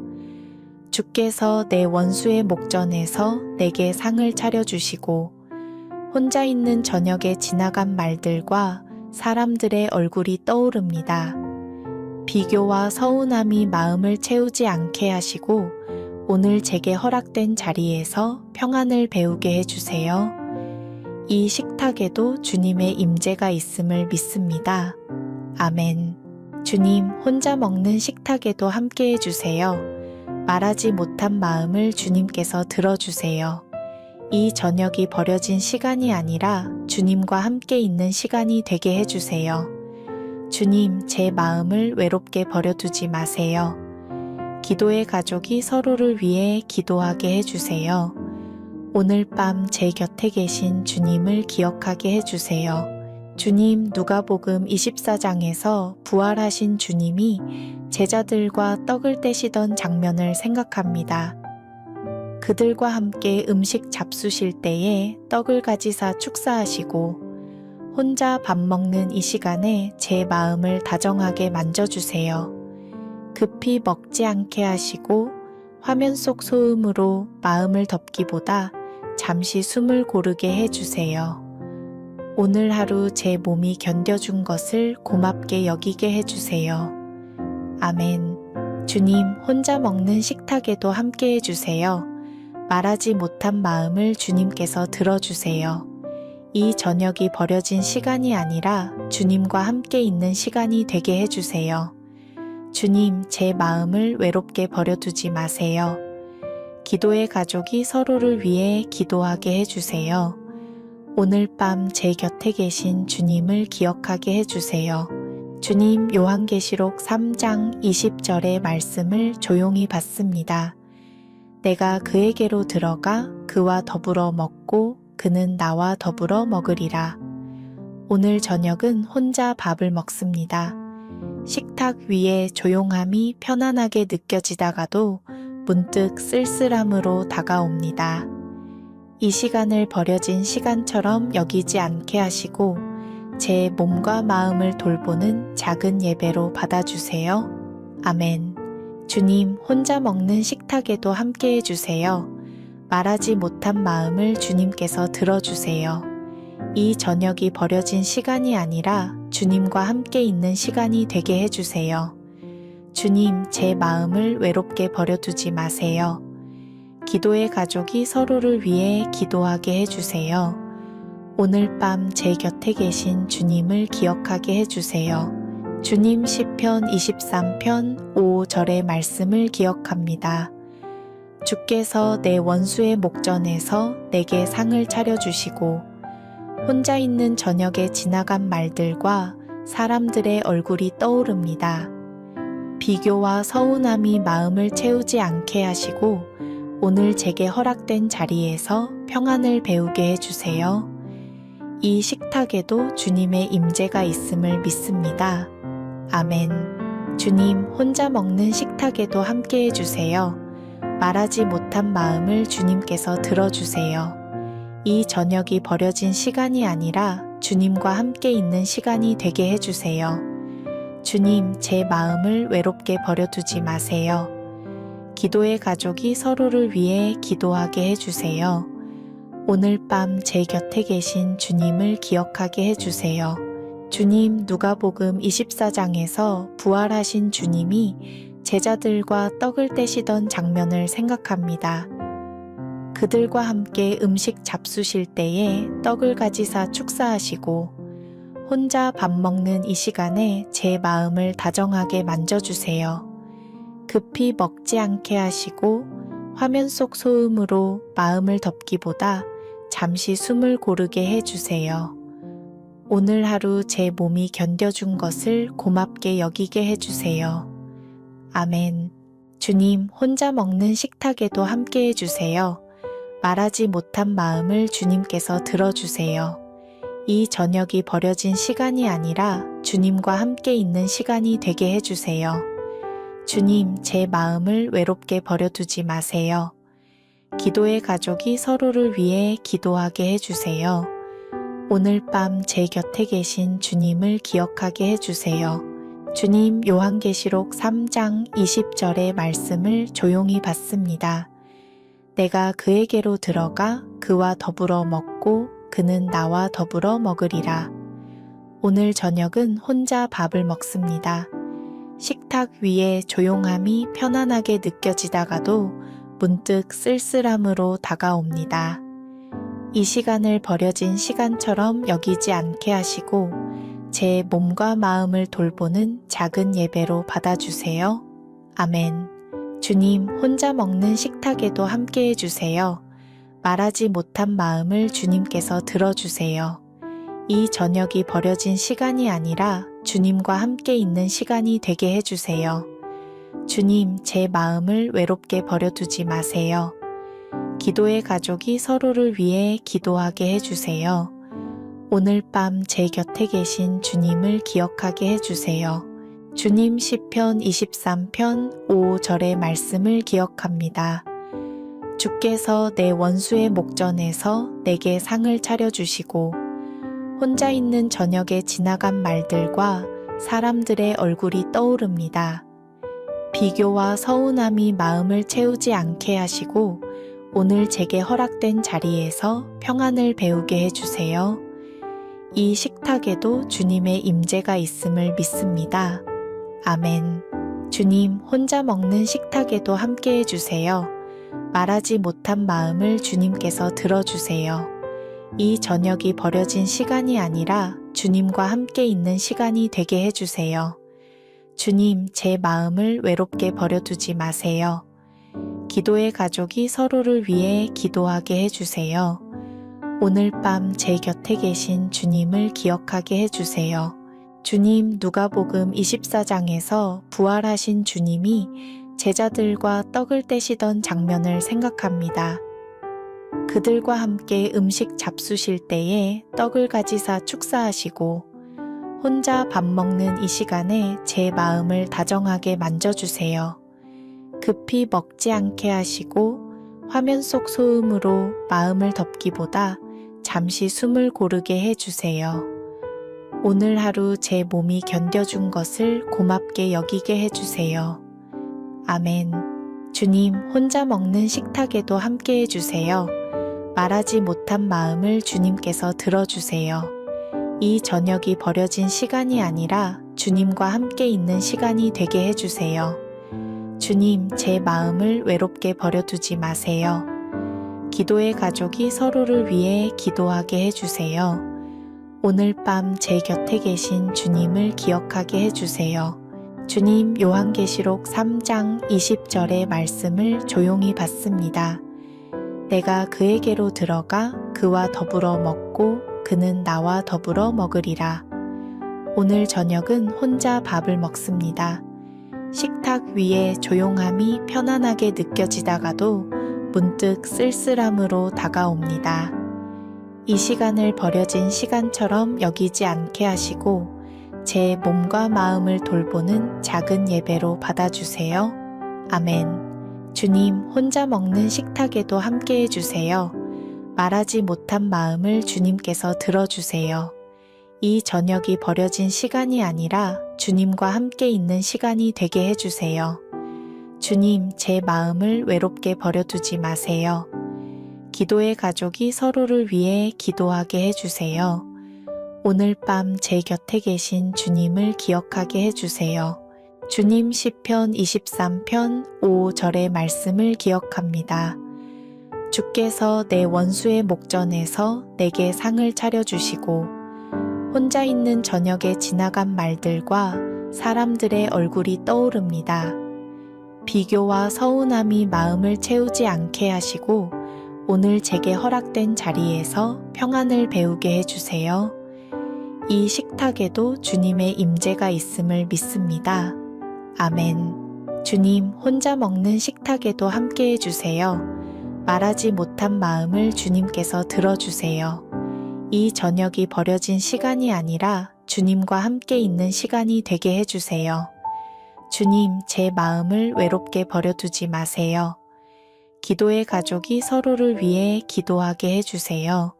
주께서 내 원수의 목전에서 내게 상을 차려주시고 혼자 있는 저녁에 지나간 말들과 사람들의 얼굴이 떠오릅니다. 비교와 서운함이 마음을 채우지 않게 하시고 오늘 제게 허락된 자리에서 평안을 배우게 해주세요. 이 식탁에도 주님의 임재가 있음을 믿습니다. 아멘. 주님, 혼자 먹는 식탁에도 함께 해주세요. 말하지 못한 마음을 주님께서 들어주세요. 이 저녁이 버려진 시간이 아니라 주님과 함께 있는 시간이 되게 해주세요. 주님, 제 마음을 외롭게 버려두지 마세요. 기도의 가족이 서로를 위해 기도하게 해주세요. 오늘 밤 제 곁에 계신 주님을 기억하게 해주세요. 주님 누가복음 24장에서 부활하신 주님이 제자들과 떡을 떼시던 장면을 생각합니다. 그들과 함께 음식 잡수실 때에 떡을 가지사 축사하시고 혼자 밥 먹는 이 시간에 제 마음을 다정하게 만져주세요. 급히 먹지 않게 하시고 화면 속 소음으로 마음을 덮기보다 잠시 숨을 고르게 해주세요. 오늘 하루 제 몸이 견뎌준 것을 고맙게 여기게 해주세요. 아멘. 주님, 혼자 먹는 식탁에도 함께 해주세요. 말하지 못한 마음을 주님께서 들어주세요. 이 저녁이 버려진 시간이 아니라 주님과 함께 있는 시간이 되게 해주세요. 주님, 제 마음을 외롭게 버려두지 마세요. 기도의 가족이 서로를 위해 기도하게 해주세요. 오늘 밤 제 곁에 계신 주님을 기억하게 해주세요. 주님, 요한계시록 3장 20절의 말씀을 조용히 받습니다. 내가 그에게로 들어가 그와 더불어 먹고 그는 나와 더불어 먹으리라. 오늘 저녁은 혼자 밥을 먹습니다. 식탁 위에 조용함이 편안하게 느껴지다가도 문득 쓸쓸함으로 다가옵니다. 이 시간을 버려진 시간처럼 여기지 않게 하시고 제 몸과 마음을 돌보는 작은 예배로 받아주세요. 아멘. 주님, 혼자 먹는 식탁에도 함께 해주세요. 말하지 못한 마음을 주님께서 들어주세요. 이 저녁이 버려진 시간이 아니라 주님과 함께 있는 시간이 되게 해주세요. 주님, 제 마음을 외롭게 버려두지 마세요. 기도의 가족이 서로를 위해 기도하게 해주세요. 오늘 밤 제 곁에 계신 주님을 기억하게 해주세요. 주님, 시편 23편 5절의 말씀을 기억합니다. 주께서 내 원수의 목전에서 내게 상을 차려주시고 혼자 있는 저녁에 지나간 말들과 사람들의 얼굴이 떠오릅니다. 비교와 서운함이 마음을 채우지 않게 하시고 오늘 제게 허락된 자리에서 평안을 배우게 해주세요. 이 식탁에도 주님의 임재가 있음을 믿습니다. 아멘. 주님, 혼자 먹는 식탁에도 함께 해주세요. 말하지 못한 마음을 주님께서 들어주세요. 이 저녁이 버려진 시간이 아니라 주님과 함께 있는 시간이 되게 해주세요. 주님, 제 마음을 외롭게 버려두지 마세요. 기도의 가족이 서로를 위해 기도하게 해주세요. 오늘 밤 제 곁에 계신 주님을 기억하게 해주세요. 주님, 누가복음 24장에서 부활하신 주님이 제자들과 떡을 떼시던 장면을 생각합니다. 그들과 함께 음식 잡수실 때에 떡을 가지사 축사하시고 혼자 밥 먹는 이 시간에 제 마음을 다정하게 만져주세요. 급히 먹지 않게 하시고 화면 속 소음으로 마음을 덮기보다 잠시 숨을 고르게 해주세요. 오늘 하루 제 몸이 견뎌준 것을 고맙게 여기게 해주세요. 아멘. 주님, 혼자 먹는 식탁에도 함께 해주세요. 말하지 못한 마음을 주님께서 들어주세요. 이 저녁이 버려진 시간이 아니라 주님과 함께 있는 시간이 되게 해주세요. 주님, 제 마음을 외롭게 버려두지 마세요. 기도의 가족이 서로를 위해 기도하게 해주세요. 오늘 밤 제 곁에 계신 주님을 기억하게 해주세요. 주님, 요한계시록 3장 20절의 말씀을 조용히 받습니다. 내가 그에게로 들어가 그와 더불어 먹고 그는 나와 더불어 먹으리라. 오늘 저녁은 혼자 밥을 먹습니다. 식탁 위에 조용함이 편안하게 느껴지다가도 문득 쓸쓸함으로 다가옵니다. 이 시간을 버려진 시간처럼 여기지 않게 하시고 제 몸과 마음을 돌보는 작은 예배로 받아주세요. 아멘. 주님, 혼자 먹는 식탁에도 함께 해주세요. 말하지 못한 마음을 주님께서 들어주세요. 이 저녁이 버려진 시간이 아니라 주님과 함께 있는 시간이 되게 해주세요. 주님, 제 마음을 외롭게 버려두지 마세요. 기도의 가족이 서로를 위해 기도하게 해주세요. 오늘 밤 제 곁에 계신 주님을 기억하게 해주세요. 주님 시편 23편 5절의 말씀을 기억합니다. 주께서 내 원수의 목전에서 내게 상을 차려주시고 혼자 있는 저녁에 지나간 말들과 사람들의 얼굴이 떠오릅니다. 비교와 서운함이 마음을 채우지 않게 하시고 오늘 제게 허락된 자리에서 평안을 배우게 해주세요. 이 식탁에도 주님의 임재가 있음을 믿습니다. 아멘. 주님, 혼자 먹는 식탁에도 함께 해주세요. 말하지 못한 마음을 주님께서 들어주세요. 이 저녁이 버려진 시간이 아니라 주님과 함께 있는 시간이 되게 해주세요. 주님, 제 마음을 외롭게 버려두지 마세요. 기도의 가족이 서로를 위해 기도하게 해주세요. 오늘 밤 제 곁에 계신 주님을 기억하게 해주세요. 주님, 누가복음 24장에서 부활하신 주님이 제자들과 떡을 떼시던 장면을 생각합니다. 그들과 함께 음식 잡수실 때에 떡을 가지사 축사하시고 혼자 밥 먹는 이 시간에 제 마음을 다정하게 만져주세요. 급히 먹지 않게 하시고 화면 속 소음으로 마음을 덮기보다 잠시 숨을 고르게 해주세요. 오늘 하루 제 몸이 견뎌준 것을 고맙게 여기게 해주세요. 아멘. 주님, 혼자 먹는 식탁에도 함께 해주세요. 말하지 못한 마음을 주님께서 들어주세요. 이 저녁이 버려진 시간이 아니라 주님과 함께 있는 시간이 되게 해주세요. 주님, 제 마음을 외롭게 버려두지 마세요. 기도의 가족이 서로를 위해 기도하게 해주세요. 오늘 밤 제 곁에 계신 주님을 기억하게 해주세요. 주님, 요한계시록 3장 20절의 말씀을 조용히 받습니다. 내가 그에게로 들어가 그와 더불어 먹고 그는 나와 더불어 먹으리라. 오늘 저녁은 혼자 밥을 먹습니다. 식탁 위에 조용함이 편안하게 느껴지다가도 문득 쓸쓸함으로 다가옵니다. 이 시간을 버려진 시간처럼 여기지 않게 하시고 제 몸과 마음을 돌보는 작은 예배로 받아주세요. 아멘. 주님, 혼자 먹는 식탁에도 함께 해주세요. 말하지 못한 마음을 주님께서 들어주세요. 이 저녁이 버려진 시간이 아니라 주님과 함께 있는 시간이 되게 해주세요. 주님, 제 마음을 외롭게 버려두지 마세요. 기도의 가족이 서로를 위해 기도하게 해주세요. 오늘 밤 제 곁에 계신 주님을 기억하게 해주세요. 주님 시편 23편 5절의 말씀을 기억합니다. 주께서 내 원수의 목전에서 내게 상을 차려주시고 혼자 있는 저녁에 지나간 말들과 사람들의 얼굴이 떠오릅니다. 비교와 서운함이 마음을 채우지 않게 하시고 오늘 제게 허락된 자리에서 평안을 배우게 해주세요. 이 식탁에도 주님의 임재가 있음을 믿습니다. 아멘. 주님, 혼자 먹는 식탁에도 함께 해주세요. 말하지 못한 마음을 주님께서 들어주세요. 이 저녁이 버려진 시간이 아니라 주님과 함께 있는 시간이 되게 해주세요. 주님, 제 마음을 외롭게 버려두지 마세요. 기도의 가족이 서로를 위해 기도하게 해주세요.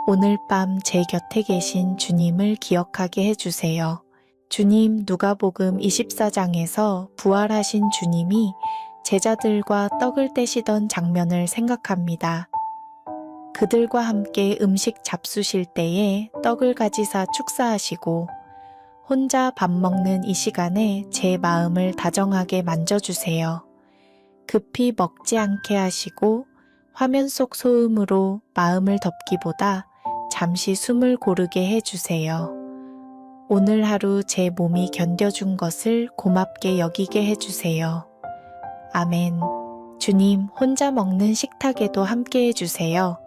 오늘 밤 제 곁에 계신 주님을 기억하게 해주세요. 주님, 누가복음 24장에서 부활하신 주님이 제자들과 떡을 떼시던 장면을 생각합니다. 그들과 함께 음식 잡수실 때에 떡을 가지사 축사하시고 혼자 밥 먹는 이 시간에 제 마음을 다정하게 만져주세요. 급히 먹지 않게 하시고 화면 속 소음으로 마음을 덮기보다 잠시 숨을 고르게 해주세요. 오늘 하루 제 몸이 견뎌준 것을 고맙게 여기게 해주세요. 아멘. 주님, 혼자 먹는 식탁에도 함께 해주세요.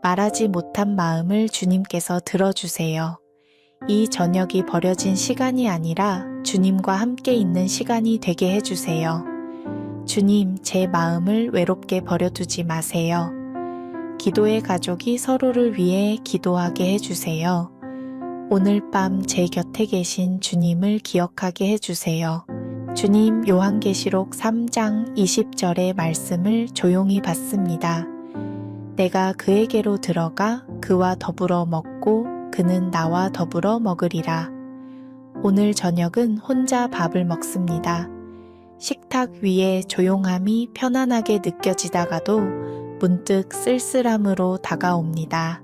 말하지 못한 마음을 주님께서 들어주세요. 이 저녁이 버려진 시간이 아니라 주님과 함께 있는 시간이 되게 해주세요. 주님, 제 마음을 외롭게 버려두지 마세요. 기도의 가족이 서로를 위해 기도하게 해주세요. 오늘 밤 제 곁에 계신 주님을 기억하게 해주세요. 주님 요한계시록 3장 20절의 말씀을 조용히 받습니다. 내가 그에게로 들어가 그와 더불어 먹고 그는 나와 더불어 먹으리라. 오늘 저녁은 혼자 밥을 먹습니다. 식탁 위에 조용함이 편안하게 느껴지다가도 문득 쓸쓸함으로 다가옵니다.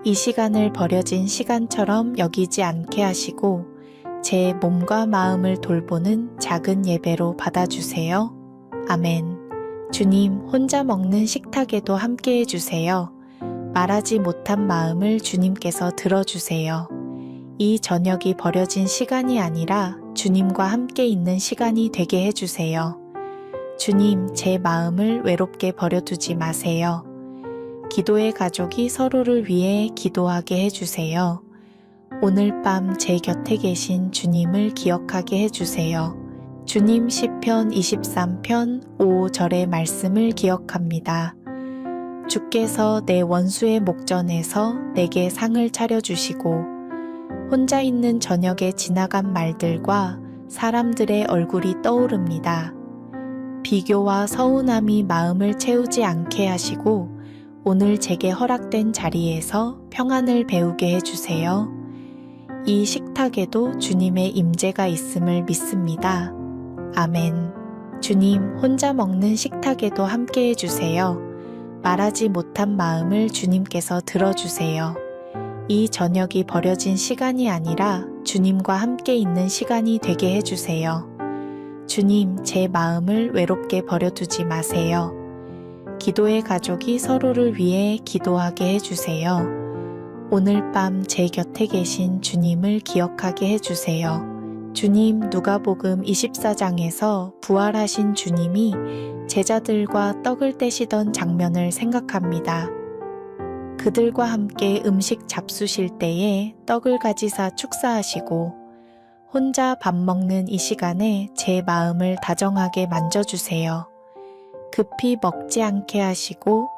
이 시간을 버려진 시간처럼 여기지 않게 하시고 제 몸과 마음을 돌보는 작은 예배로 받아주세요. 아멘. 주님, 혼자 먹는 식탁에도 함께 해주세요. 말하지 못한 마음을 주님께서 들어주세요. 이 저녁이 버려진 시간이 아니라 주님과 함께 있는 시간이 되게 해주세요. 주님, 제 마음을 외롭게 버려두지 마세요. 기도의 가족이 서로를 위해 기도하게 해주세요. 오늘 밤 제 곁에 계신 주님을 기억하게 해주세요. 주님 시편 23편 5절의 말씀을 기억합니다. 주께서 내 원수의 목전에서 내게 상을 차려주시고 혼자 있는 저녁에 지나간 말들과 사람들의 얼굴이 떠오릅니다. 비교와 서운함이 마음을 채우지 않게 하시고 오늘 제게 허락된 자리에서 평안을 배우게 해주세요. 이 식탁에도 주님의 임재가 있음을 믿습니다. 아멘. 주님, 혼자 먹는 식탁에도 함께 해주세요. 말하지 못한 마음을 주님께서 들어주세요. 이 저녁이 버려진 시간이 아니라 주님과 함께 있는 시간이 되게 해주세요. 주님, 제 마음을 외롭게 버려두지 마세요. 기도의 가족이 서로를 위해 기도하게 해주세요. 오늘 밤 제 곁에 계신 주님을 기억하게 해주세요. 주님, 누가복음 24장에서 부활하신 주님이 제자들과 떡을 떼시던 장면을 생각합니다. 그들과 함께 음식 잡수실 때에 떡을 가지사 축사하시고 혼자 밥 먹는 이 시간에 제 마음을 다정하게 만져주세요. 급히 먹지 않게 하시고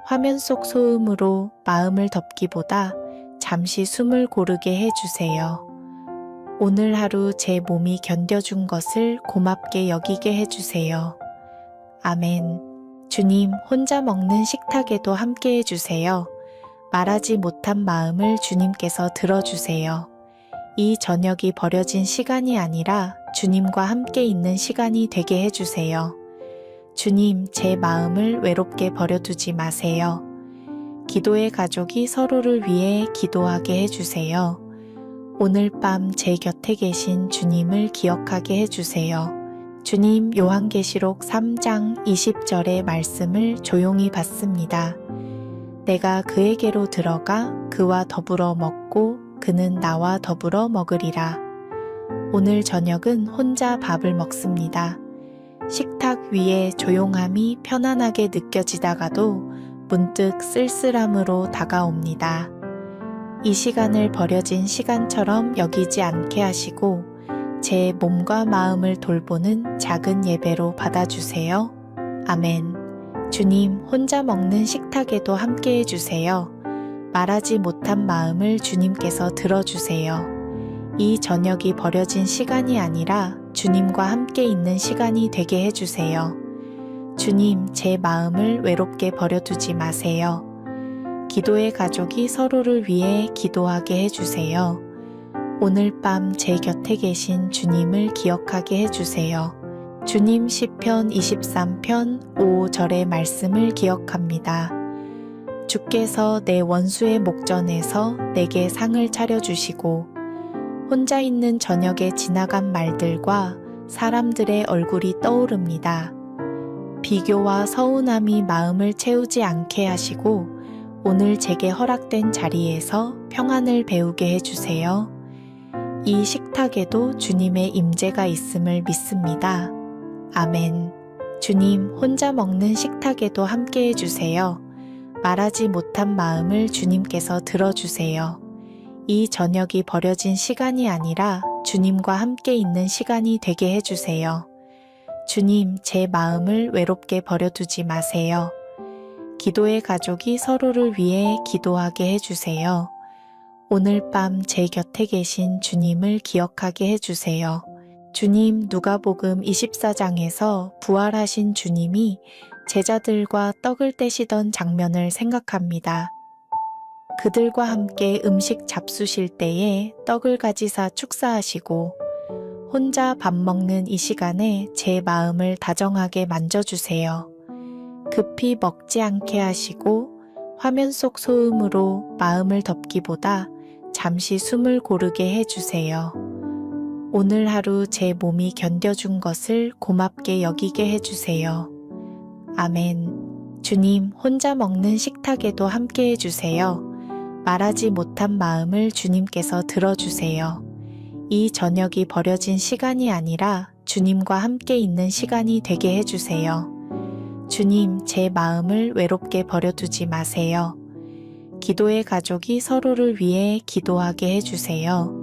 화면 속 소음으로 마음을 덮기보다 잠시 숨을 고르게 해주세요. 오늘 하루 제 몸이 견뎌준 것을 고맙게 여기게 해주세요. 아멘. 주님, 혼자 먹는 식탁에도 함께 해주세요. 말하지 못한 마음을 주님께서 들어주세요. 이 저녁이 버려진 시간이 아니라 주님과 함께 있는 시간이 되게 해주세요. 주님, 제 마음을 외롭게 버려두지 마세요. 기도의 가족이 서로를 위해 기도하게 해주세요. 오늘 밤 제 곁에 계신 주님을 기억하게 해주세요. 주님 요한계시록 3장 20절의 말씀을 조용히 받습니다. 내가 그에게로 들어가 그와 더불어 먹고 그는 나와 더불어 먹으리라. 오늘 저녁은 혼자 밥을 먹습니다. 식탁 위에 조용함이 편안하게 느껴지다가도 문득 쓸쓸함으로 다가옵니다. 이 시간을 버려진 시간처럼 여기지 않게 하시고 제 몸과 마음을 돌보는 작은 예배로 받아주세요. 아멘. 주님, 혼자 먹는 식탁에도 함께 해주세요. 말하지 못한 마음을 주님께서 들어주세요. 이 저녁이 버려진 시간이 아니라 주님과 함께 있는 시간이 되게 해주세요. 주님, 제 마음을 외롭게 버려두지 마세요. 기도의 가족이 서로를 위해 기도하게 해주세요. 오늘 밤 제 곁에 계신 주님을 기억하게 해주세요. 주님 시편 23편 5절의 말씀을 기억합니다. 주께서 내 원수의 목전에서 내게 상을 차려주시고 혼자 있는 저녁에 지나간 말들과 사람들의 얼굴이 떠오릅니다. 비교와 서운함이 마음을 채우지 않게 하시고 오늘 제게 허락된 자리에서 평안을 배우게 해주세요. 이 식탁에도 주님의 임재가 있음을 믿습니다. 아멘. 주님, 혼자 먹는 식탁에도 함께 해주세요. 말하지 못한 마음을 주님께서 들어주세요. 이 저녁이 버려진 시간이 아니라 주님과 함께 있는 시간이 되게 해주세요. 주님, 제 마음을 외롭게 버려두지 마세요. 기도의 가족이 서로를 위해 기도하게 해주세요. 오늘 밤 제 곁에 계신 주님을 기억하게 해주세요. 주님, 누가복음 24장에서 부활하신 주님이 제자들과 떡을 떼시던 장면을 생각합니다. 그들과 함께 음식 잡수실 때에 떡을 가지사 축사하시고 혼자 밥 먹는 이 시간에 제 마음을 다정하게 만져주세요. 급히 먹지 않게 하시고 화면 속 소음으로 마음을 덮기보다 잠시 숨을 고르게 해주세요. 오늘 하루 제 몸이 견뎌준 것을 고맙게 여기게 해주세요. 아멘. 주님, 혼자 먹는 식탁에도 함께 해주세요. 말하지 못한 마음을 주님께서 들어주세요. 이 저녁이 버려진 시간이 아니라 주님과 함께 있는 시간이 되게 해주세요. 주님, 제 마음을 외롭게 버려두지 마세요. 기도의 가족이 서로를 위해 기도하게 해주세요.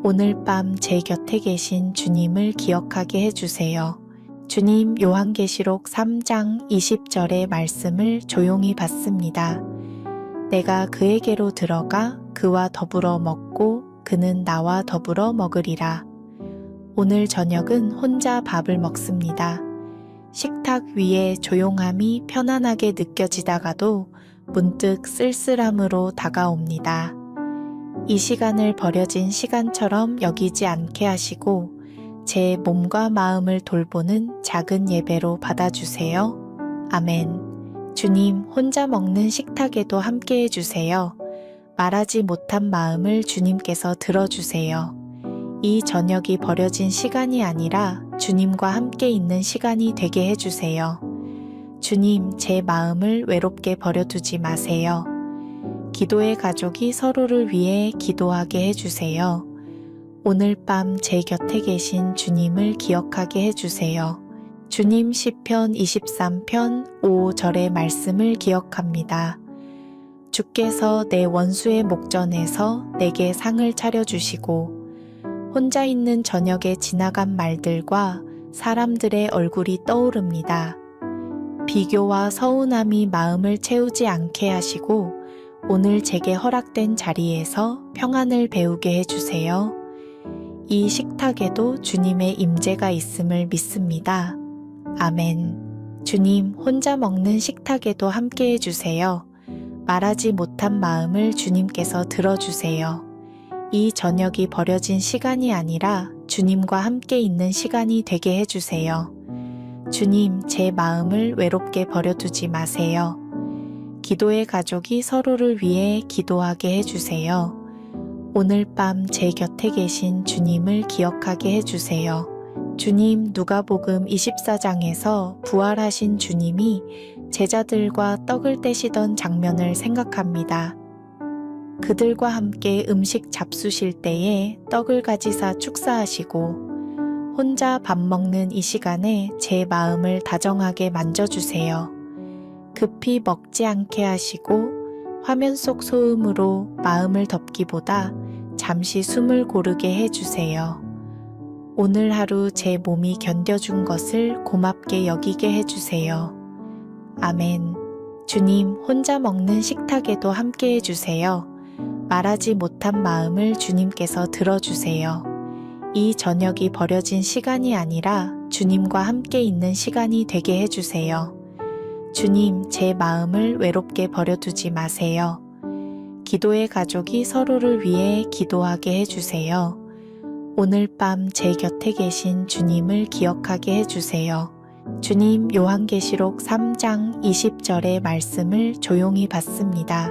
오늘 밤 제 곁에 계신 주님을 기억하게 해주세요. 주님, 요한계시록 3장 20절의 말씀을 조용히 받습니다. 내가 그에게로 들어가 그와 더불어 먹고 그는 나와 더불어 먹으리라. 오늘 저녁은 혼자 밥을 먹습니다. 식탁 위에 조용함이 편안하게 느껴지다가도 문득 쓸쓸함으로 다가옵니다. 이 시간을 버려진 시간처럼 여기지 않게 하시고 제 몸과 마음을 돌보는 작은 예배로 받아주세요. 아멘. 주님, 혼자 먹는 식탁에도 함께 해주세요. 말하지 못한 마음을 주님께서 들어주세요. 이 저녁이 버려진 시간이 아니라 주님과 함께 있는 시간이 되게 해주세요. 주님, 제 마음을 외롭게 버려두지 마세요. 기도의 가족이 서로를 위해 기도하게 해주세요. 오늘 밤 제 곁에 계신 주님을 기억하게 해주세요. 주님, 시편 23편 5절의 말씀을 기억합니다. 주께서 내 원수의 목전에서 내게 상을 차려주시고 혼자 있는 저녁에 지나간 말들과 사람들의 얼굴이 떠오릅니다. 비교와 서운함이 마음을 채우지 않게 하시고 오늘 제게 허락된 자리에서 평안을 배우게 해주세요. 이 식탁에도 주님의 임재가 있음을 믿습니다. 아멘. 주님, 혼자 먹는 식탁에도 함께 해주세요. 말하지 못한 마음을 주님께서 들어주세요. 이 저녁이 버려진 시간이 아니라 주님과 함께 있는 시간이 되게 해주세요. 주님, 제 마음을 외롭게 버려두지 마세요. 기도의 가족이 서로를 위해 기도하게 해주세요. 오늘 밤 제 곁에 계신 주님을 기억하게 해주세요. 주님, 누가복음 24장에서 부활하신 주님이 제자들과 떡을 떼시던 장면을 생각합니다. 그들과 함께 음식 잡수실 때에 떡을 가지사 축사하시고 혼자 밥 먹는 이 시간에 제 마음을 다정하게 만져주세요. 급히 먹지 않게 하시고 화면 속 소음으로 마음을 덮기보다 잠시 숨을 고르게 해주세요. 오늘 하루 제 몸이 견뎌준 것을 고맙게 여기게 해주세요. 아멘. 주님, 혼자 먹는 식탁에도 함께 해주세요. 말하지 못한 마음을 주님께서 들어주세요. 이 저녁이 버려진 시간이 아니라 주님과 함께 있는 시간이 되게 해주세요. 주님, 제 마음을 외롭게 버려두지 마세요. 기도의 가족이 서로를 위해 기도하게 해주세요. 오늘 밤 제 곁에 계신 주님을 기억하게 해주세요. 주님, 요한계시록 3장 20절의 말씀을 조용히 받습니다.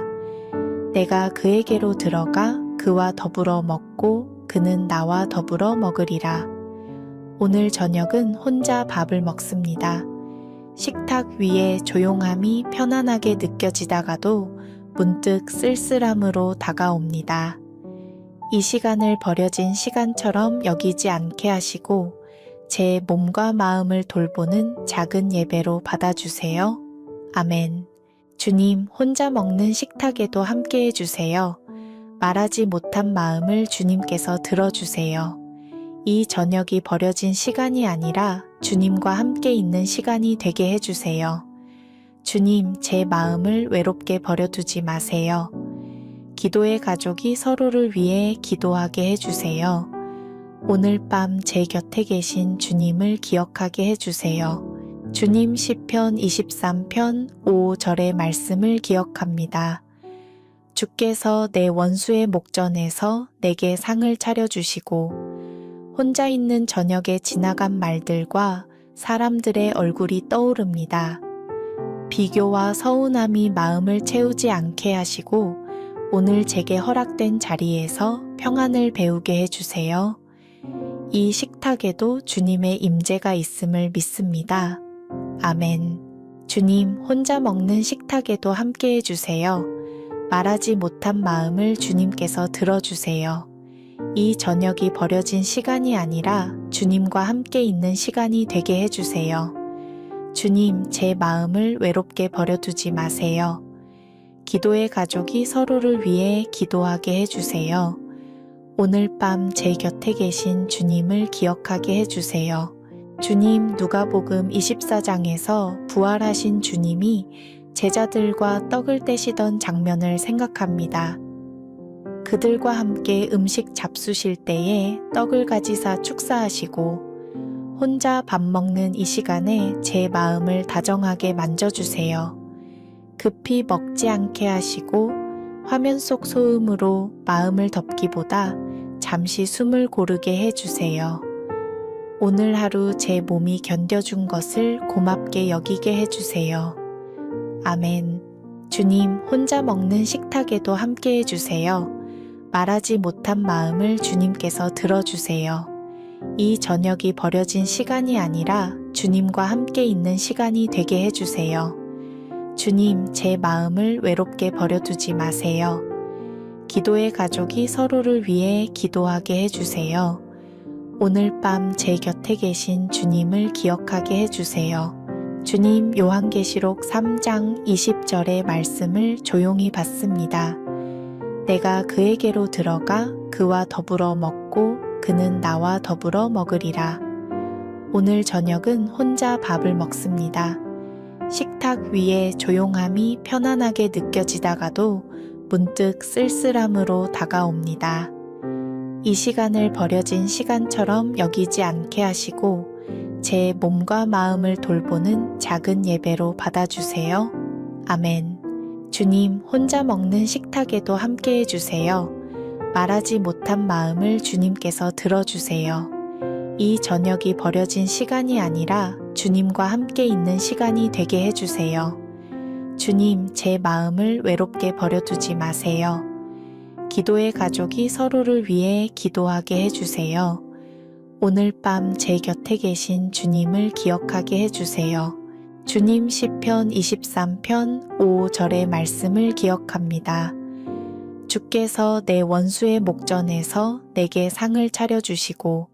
내가 그에게로 들어가 그와 더불어 먹고 그는 나와 더불어 먹으리라. 오늘 저녁은 혼자 밥을 먹습니다. 식탁 위에 조용함이 편안하게 느껴지다가도 문득 쓸쓸함으로 다가옵니다. 이 시간을 버려진 시간처럼 여기지 않게 하시고 제 몸과 마음을 돌보는 작은 예배로 받아주세요. 아멘. 주님, 혼자 먹는 식탁에도 함께 해주세요. 말하지 못한 마음을 주님께서 들어주세요. 이 저녁이 버려진 시간이 아니라 주님과 함께 있는 시간이 되게 해주세요. 주님, 제 마음을 외롭게 버려두지 마세요. 기도의 가족이 서로를 위해 기도하게 해주세요. 오늘 밤 제 곁에 계신 주님을 기억하게 해주세요. 주님 시편 23편 5절의 말씀을 기억합니다. 주께서 내 원수의 목전에서 내게 상을 차려주시고 혼자 있는 저녁에 지나간 말들과 사람들의 얼굴이 떠오릅니다. 비교와 서운함이 마음을 채우지 않게 하시고 오늘 제게 허락된 자리에서 평안을 배우게 해주세요. 이 식탁에도 주님의 임재가 있음을 믿습니다. 아멘. 주님, 혼자 먹는 식탁에도 함께 해주세요. 말하지 못한 마음을 주님께서 들어주세요. 이 저녁이 버려진 시간이 아니라 주님과 함께 있는 시간이 되게 해주세요. 주님, 제 마음을 외롭게 버려두지 마세요. 기도의 가족이 서로를 위해 기도하게 해주세요. 오늘 밤 제 곁에 계신 주님을 기억하게 해주세요. 주님, 누가복음 24장에서 부활하신 주님이 제자들과 떡을 떼시던 장면을 생각합니다. 그들과 함께 음식 잡수실 때에 떡을 가지사 축사하시고 혼자 밥 먹는 이 시간에 제 마음을 다정하게 만져주세요. 급히 먹지 않게 하시고 화면 속 소음으로 마음을 덮기보다 잠시 숨을 고르게 해주세요. 오늘 하루 제 몸이 견뎌준 것을 고맙게 여기게 해주세요. 아멘. 주님, 혼자 먹는 식탁에도 함께 해주세요. 말하지 못한 마음을 주님께서 들어주세요. 이 저녁이 버려진 시간이 아니라 주님과 함께 있는 시간이 되게 해주세요. 주님, 제 마음을 외롭게 버려두지 마세요. 기도의 가족이 서로를 위해 기도하게 해주세요. 오늘 밤 제 곁에 계신 주님을 기억하게 해주세요. 주님, 요한계시록 3장 20절의 말씀을 조용히 받습니다. 내가 그에게로 들어가 그와 더불어 먹고 그는 나와 더불어 먹으리라. 오늘 저녁은 혼자 밥을 먹습니다. 식탁 위에 조용함이 편안하게 느껴지다가도 문득 쓸쓸함으로 다가옵니다. 이 시간을 버려진 시간처럼 여기지 않게 하시고 제 몸과 마음을 돌보는 작은 예배로 받아주세요. 아멘. 주님, 혼자 먹는 식탁에도 함께 해주세요. 말하지 못한 마음을 주님께서 들어주세요. 이 저녁이 버려진 시간이 아니라 주님과 함께 있는 시간이 되게 해주세요. 주님, 제 마음을 외롭게 버려두지 마세요. 기도의 가족이 서로를 위해 기도하게 해주세요. 오늘 밤 제 곁에 계신 주님을 기억하게 해주세요. 주님 시편 23편 5절의 말씀을 기억합니다. 주께서 내 원수의 목전에서 내게 상을 차려주시고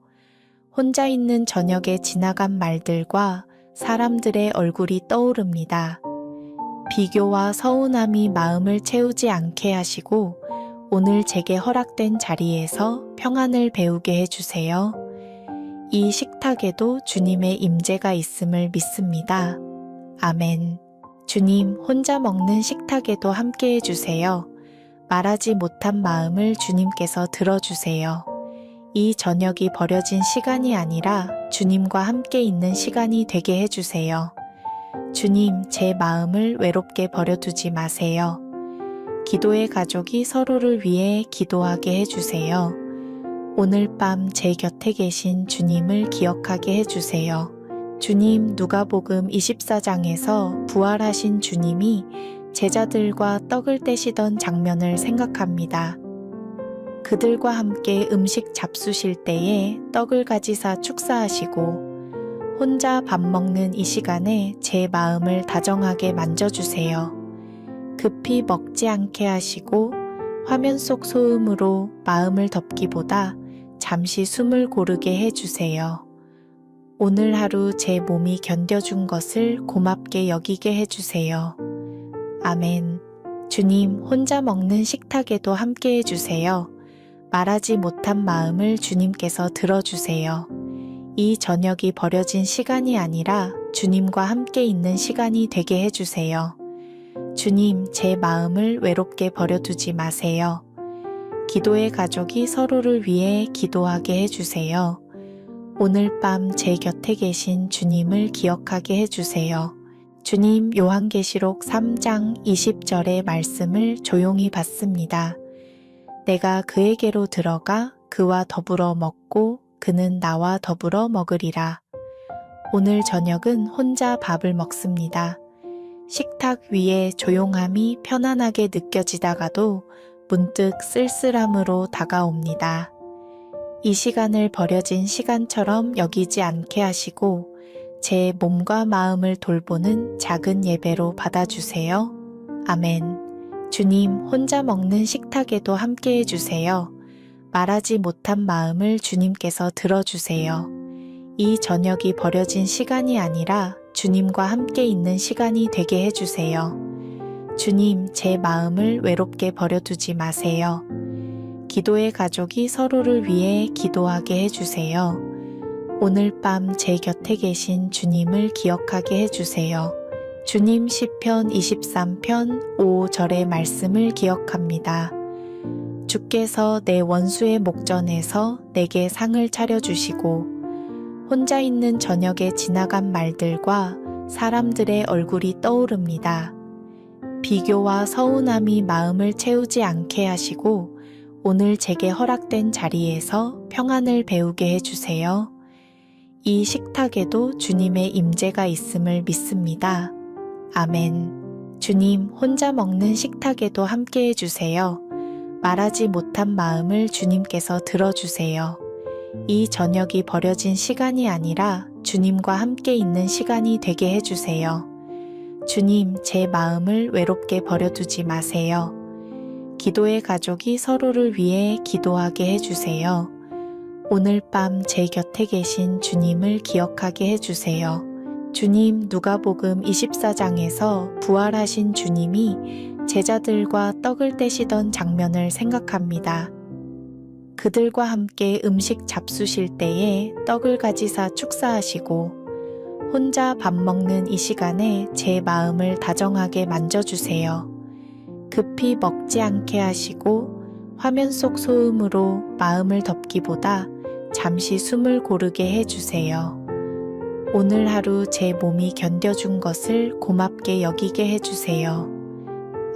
혼자 있는 저녁에 지나간 말들과 사람들의 얼굴이 떠오릅니다. 비교와 서운함이 마음을 채우지 않게 하시고 오늘 제게 허락된 자리에서 평안을 배우게 해주세요. 이 식탁에도 주님의 임재가 있음을 믿습니다. 아멘. 주님, 혼자 먹는 식탁에도 함께 해주세요. 말하지 못한 마음을 주님께서 들어주세요. 이 저녁이 버려진 시간이 아니라 주님과 함께 있는 시간이 되게 해주세요. 주님, 제 마음을 외롭게 버려두지 마세요. 기도의 가족이 서로를 위해 기도하게 해주세요. 오늘 밤 제 곁에 계신 주님을 기억하게 해주세요. 주님, 누가복음 24장에서 부활하신 주님이 제자들과 떡을 떼시던 장면을 생각합니다. 그들과 함께 음식 잡수실 때에 떡을 가지사 축사하시고 혼자 밥 먹는 이 시간에 제 마음을 다정하게 만져주세요. 급히 먹지 않게 하시고 화면 속 소음으로 마음을 덮기보다 잠시 숨을 고르게 해주세요. 오늘 하루 제 몸이 견뎌준 것을 고맙게 여기게 해주세요. 아멘. 주님, 혼자 먹는 식탁에도 함께 해주세요. 말하지 못한 마음을 주님께서 들어주세요. 이 저녁이 버려진 시간이 아니라 주님과 함께 있는 시간이 되게 해주세요. 주님, 제 마음을 외롭게 버려두지 마세요. 기도의 가족이 서로를 위해 기도하게 해주세요. 오늘 밤 제 곁에 계신 주님을 기억하게 해주세요. 주님, 요한계시록 3장 20절의 말씀을 조용히 받습니다. 내가 그에게로 들어가 그와 더불어 먹고 그는 나와 더불어 먹으리라. 오늘 저녁은 혼자 밥을 먹습니다. 식탁 위에 조용함이 편안하게 느껴지다가도 문득 쓸쓸함으로 다가옵니다. 이 시간을 버려진 시간처럼 여기지 않게 하시고 제 몸과 마음을 돌보는 작은 예배로 받아주세요. 아멘. 주님, 혼자 먹는 식탁에도 함께 해주세요. 말하지 못한 마음을 주님께서 들어주세요. 이 저녁이 버려진 시간이 아니라 주님과 함께 있는 시간이 되게 해주세요. 주님, 제 마음을 외롭게 버려두지 마세요. 기도의 가족이 서로를 위해 기도하게 해주세요. 오늘 밤 제 곁에 계신 주님을 기억하게 해주세요. 주님, 시편 23편 5절의 말씀을 기억합니다. 주께서 내 원수의 목전에서 내게 상을 차려주시고 혼자 있는 저녁에 지나간 말들과 사람들의 얼굴이 떠오릅니다. 비교와 서운함이 마음을 채우지 않게 하시고 오늘 제게 허락된 자리에서 평안을 배우게 해주세요. 이 식탁에도 주님의 임재가 있음을 믿습니다. 아멘. 주님, 혼자 먹는 식탁에도 함께 해주세요. 말하지 못한 마음을 주님께서 들어주세요. 이 저녁이 버려진 시간이 아니라 주님과 함께 있는 시간이 되게 해주세요. 주님, 제 마음을 외롭게 버려두지 마세요. 기도의 가족이 서로를 위해 기도하게 해주세요. 오늘 밤 제 곁에 계신 주님을 기억하게 해주세요. 주님, 누가복음 24장에서 부활하신 주님이 제자들과 떡을 떼시던 장면을 생각합니다. 그들과 함께 음식 잡수실 때에 떡을 가지사 축사하시고 혼자 밥 먹는 이 시간에 제 마음을 다정하게 만져주세요. 급히 먹지 않게 하시고 화면 속 소음으로 마음을 덮기보다 잠시 숨을 고르게 해주세요. 오늘 하루 제 몸이 견뎌준 것을 고맙게 여기게 해주세요.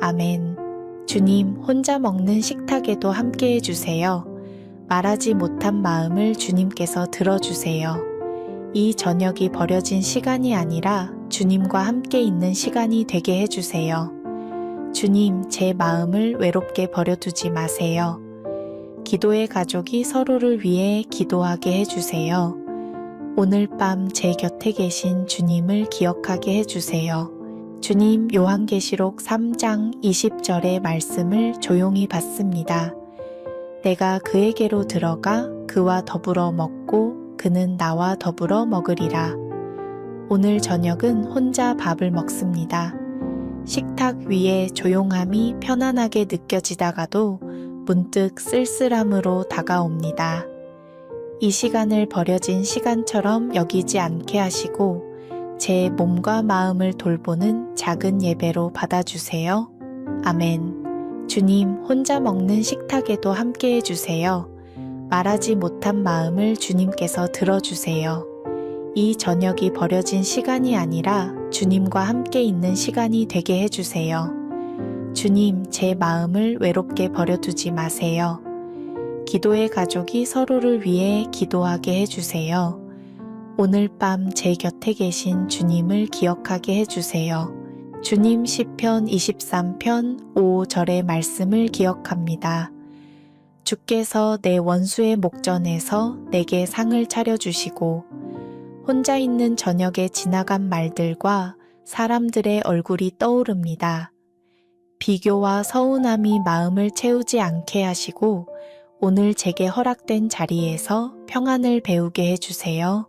아멘. 주님, 혼자 먹는 식탁에도 함께 해주세요. 말하지 못한 마음을 주님께서 들어주세요. 이 저녁이 버려진 시간이 아니라 주님과 함께 있는 시간이 되게 해주세요. 주님, 제 마음을 외롭게 버려두지 마세요. 기도의 가족이 서로를 위해 기도하게 해주세요. 오늘 밤 제 곁에 계신 주님을 기억하게 해주세요. 주님, 요한계시록 3장 20절의 말씀을 조용히 받습니다. 내가 그에게로 들어가 그와 더불어 먹고 그는 나와 더불어 먹으리라. 오늘 저녁은 혼자 밥을 먹습니다. 식탁 위에 조용함이 편안하게 느껴지다가도 문득 쓸쓸함으로 다가옵니다. 이 시간을 버려진 시간처럼 여기지 않게 하시고 제 몸과 마음을 돌보는 작은 예배로 받아주세요. 아멘. 주님, 혼자 먹는 식탁에도 함께 해주세요. 말하지 못한 마음을 주님께서 들어주세요. 이 저녁이 버려진 시간이 아니라 주님과 함께 있는 시간이 되게 해주세요. 주님, 제 마음을 외롭게 버려두지 마세요. 기도의 가족이 서로를 위해 기도하게 해주세요. 오늘 밤 제 곁에 계신 주님을 기억하게 해주세요. 주님, 시편 23편 5절의 말씀을 기억합니다. 주께서 내 원수의 목전에서 내게 상을 차려주시고 혼자 있는 저녁에 지나간 말들과 사람들의 얼굴이 떠오릅니다. 비교와 서운함이 마음을 채우지 않게 하시고 오늘 제게 허락된 자리에서 평안을 배우게 해주세요.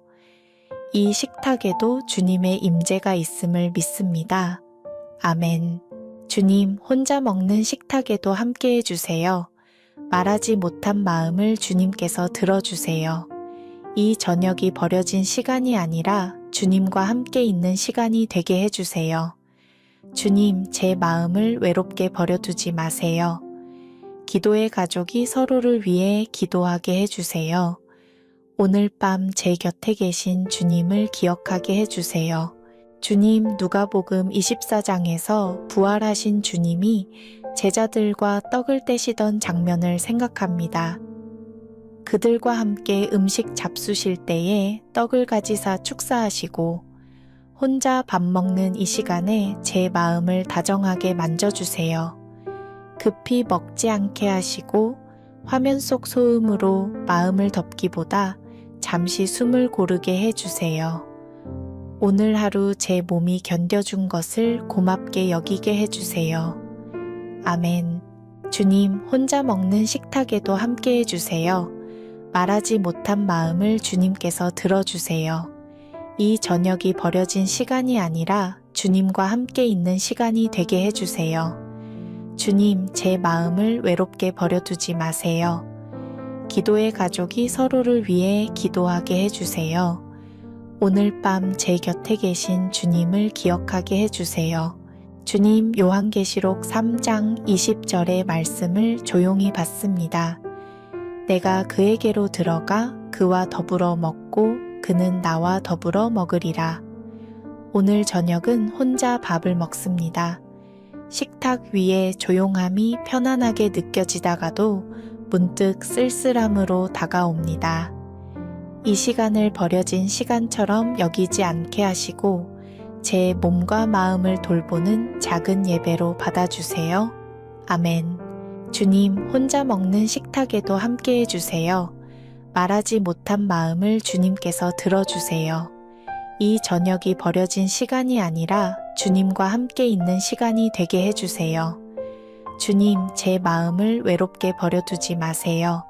이 식탁에도 주님의 임재가 있음을 믿습니다. 아멘. 주님, 혼자 먹는 식탁에도 함께 해주세요. 말하지 못한 마음을 주님께서 들어주세요. 이 저녁이 버려진 시간이 아니라 주님과 함께 있는 시간이 되게 해주세요. 주님, 제 마음을 외롭게 버려두지 마세요. 기도의 가족이 서로를 위해 기도하게 해주세요. 오늘 밤 제 곁에 계신 주님을 기억하게 해주세요. 주님, 누가복음 24장에서 부활하신 주님이 제자들과 떡을 떼시던 장면을 생각합니다. 그들과 함께 음식 잡수실 때에 떡을 가지사 축사하시고 혼자 밥 먹는 이 시간에 제 마음을 다정하게 만져주세요. 급히 먹지 않게 하시고 화면 속 소음으로 마음을 덮기보다 잠시 숨을 고르게 해주세요. 오늘 하루 제 몸이 견뎌준 것을 고맙게 여기게 해주세요. 아멘. 주님, 혼자 먹는 식탁에도 함께 해주세요. 말하지 못한 마음을 주님께서 들어주세요. 이 저녁이 버려진 시간이 아니라 주님과 함께 있는 시간이 되게 해주세요. 주님, 제 마음을 외롭게 버려두지 마세요. 기도의 가족이 서로를 위해 기도하게 해주세요. 오늘 밤 제 곁에 계신 주님을 기억하게 해주세요. 주님, 요한계시록 3장 20절의 말씀을 조용히 받습니다. 내가 그에게로 들어가 그와 더불어 먹고 그는 나와 더불어 먹으리라. 오늘 저녁은 혼자 밥을 먹습니다. 식탁 위에 조용함이 편안하게 느껴지다가도 문득 쓸쓸함으로 다가옵니다. 이 시간을 버려진 시간처럼 여기지 않게 하시고 제 몸과 마음을 돌보는 작은 예배로 받아주세요. 아멘. 주님, 혼자 먹는 식탁에도 함께 해주세요. 말하지 못한 마음을 주님께서 들어주세요. 이 저녁이 버려진 시간이 아니라 주님과 함께 있는 시간이 되게 해주세요. 주님, 제 마음을 외롭게 버려두지 마세요.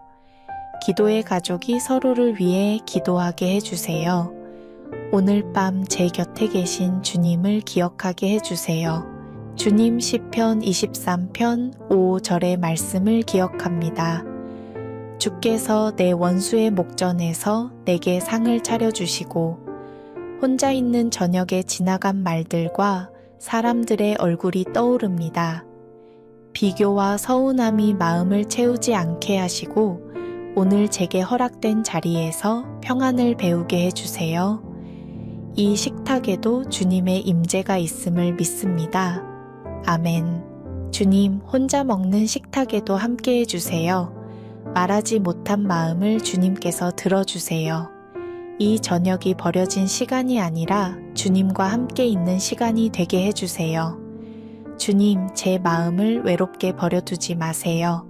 기도의 가족이 서로를 위해 기도하게 해주세요. 오늘 밤 제 곁에 계신 주님을 기억하게 해주세요. 주님, 시편 23편 5절의 말씀을 기억합니다. 주께서 내 원수의 목전에서 내게 상을 차려주시고 혼자 있는 저녁에 지나간 말들과 사람들의 얼굴이 떠오릅니다. 비교와 서운함이 마음을 채우지 않게 하시고 오늘 제게 허락된 자리에서 평안을 배우게 해주세요. 이 식탁에도 주님의 임재가 있음을 믿습니다. 아멘. 주님, 혼자 먹는 식탁에도 함께 해주세요. 말하지 못한 마음을 주님께서 들어주세요. 이 저녁이 버려진 시간이 아니라 주님과 함께 있는 시간이 되게 해주세요. 주님, 제 마음을 외롭게 버려두지 마세요.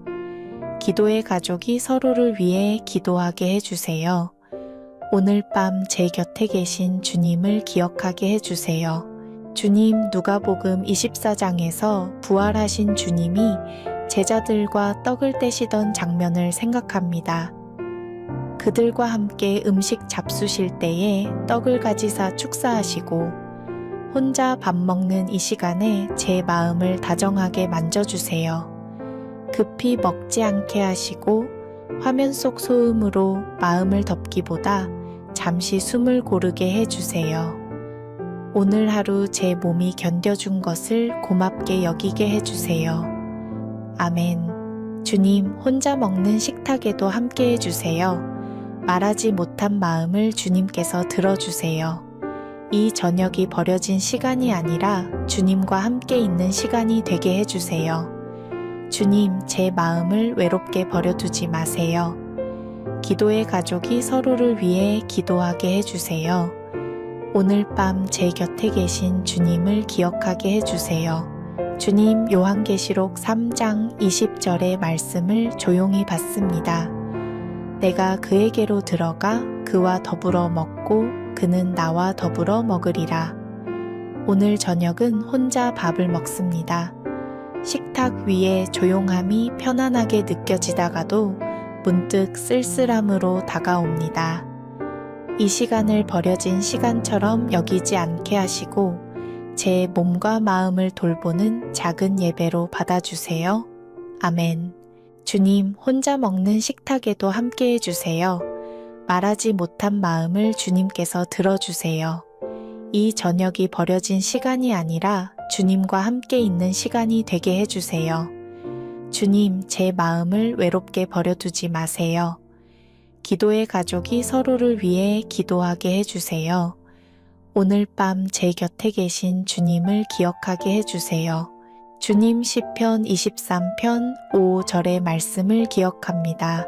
기도의 가족이 서로를 위해 기도하게 해주세요. 오늘 밤 제 곁에 계신 주님을 기억하게 해주세요. 주님, 누가복음 24장에서 부활하신 주님이 제자들과 떡을 떼시던 장면을 생각합니다. 그들과 함께 음식 잡수실 때에 떡을 가지사 축사하시고 혼자 밥 먹는 이 시간에 제 마음을 다정하게 만져주세요. 급히 먹지 않게 하시고 화면 속 소음으로 마음을 덮기보다 잠시 숨을 고르게 해주세요. 오늘 하루 제 몸이 견뎌준 것을 고맙게 여기게 해주세요. 아멘. 주님, 혼자 먹는 식탁에도 함께 해주세요. 말하지 못한 마음을 주님께서 들어주세요. 이 저녁이 버려진 시간이 아니라 주님과 함께 있는 시간이 되게 해주세요. 주님, 제 마음을 외롭게 버려두지 마세요. 기도의 가족이 서로를 위해 기도하게 해주세요. 오늘 밤 제 곁에 계신 주님을 기억하게 해주세요. 주님, 요한계시록 3장 20절의 말씀을 조용히 받습니다. 내가 그에게로 들어가 그와 더불어 먹고 그는 나와 더불어 먹으리라. 오늘 저녁은 혼자 밥을 먹습니다. 식탁 위에 조용함이 편안하게 느껴지다가도 문득 쓸쓸함으로 다가옵니다. 이 시간을 버려진 시간처럼 여기지 않게 하시고 제 몸과 마음을 돌보는 작은 예배로 받아주세요. 아멘. 주님, 혼자 먹는 식탁에도 함께 해주세요. 말하지 못한 마음을 주님께서 들어주세요. 이 저녁이 버려진 시간이 아니라 주님과 함께 있는 시간이 되게 해주세요. 주님, 제 마음을 외롭게 버려두지 마세요. 기도의 가족이 서로를 위해 기도하게 해주세요. 오늘 밤 제 곁에 계신 주님을 기억하게 해주세요. 주님 시편 23편 5절의 말씀을 기억합니다.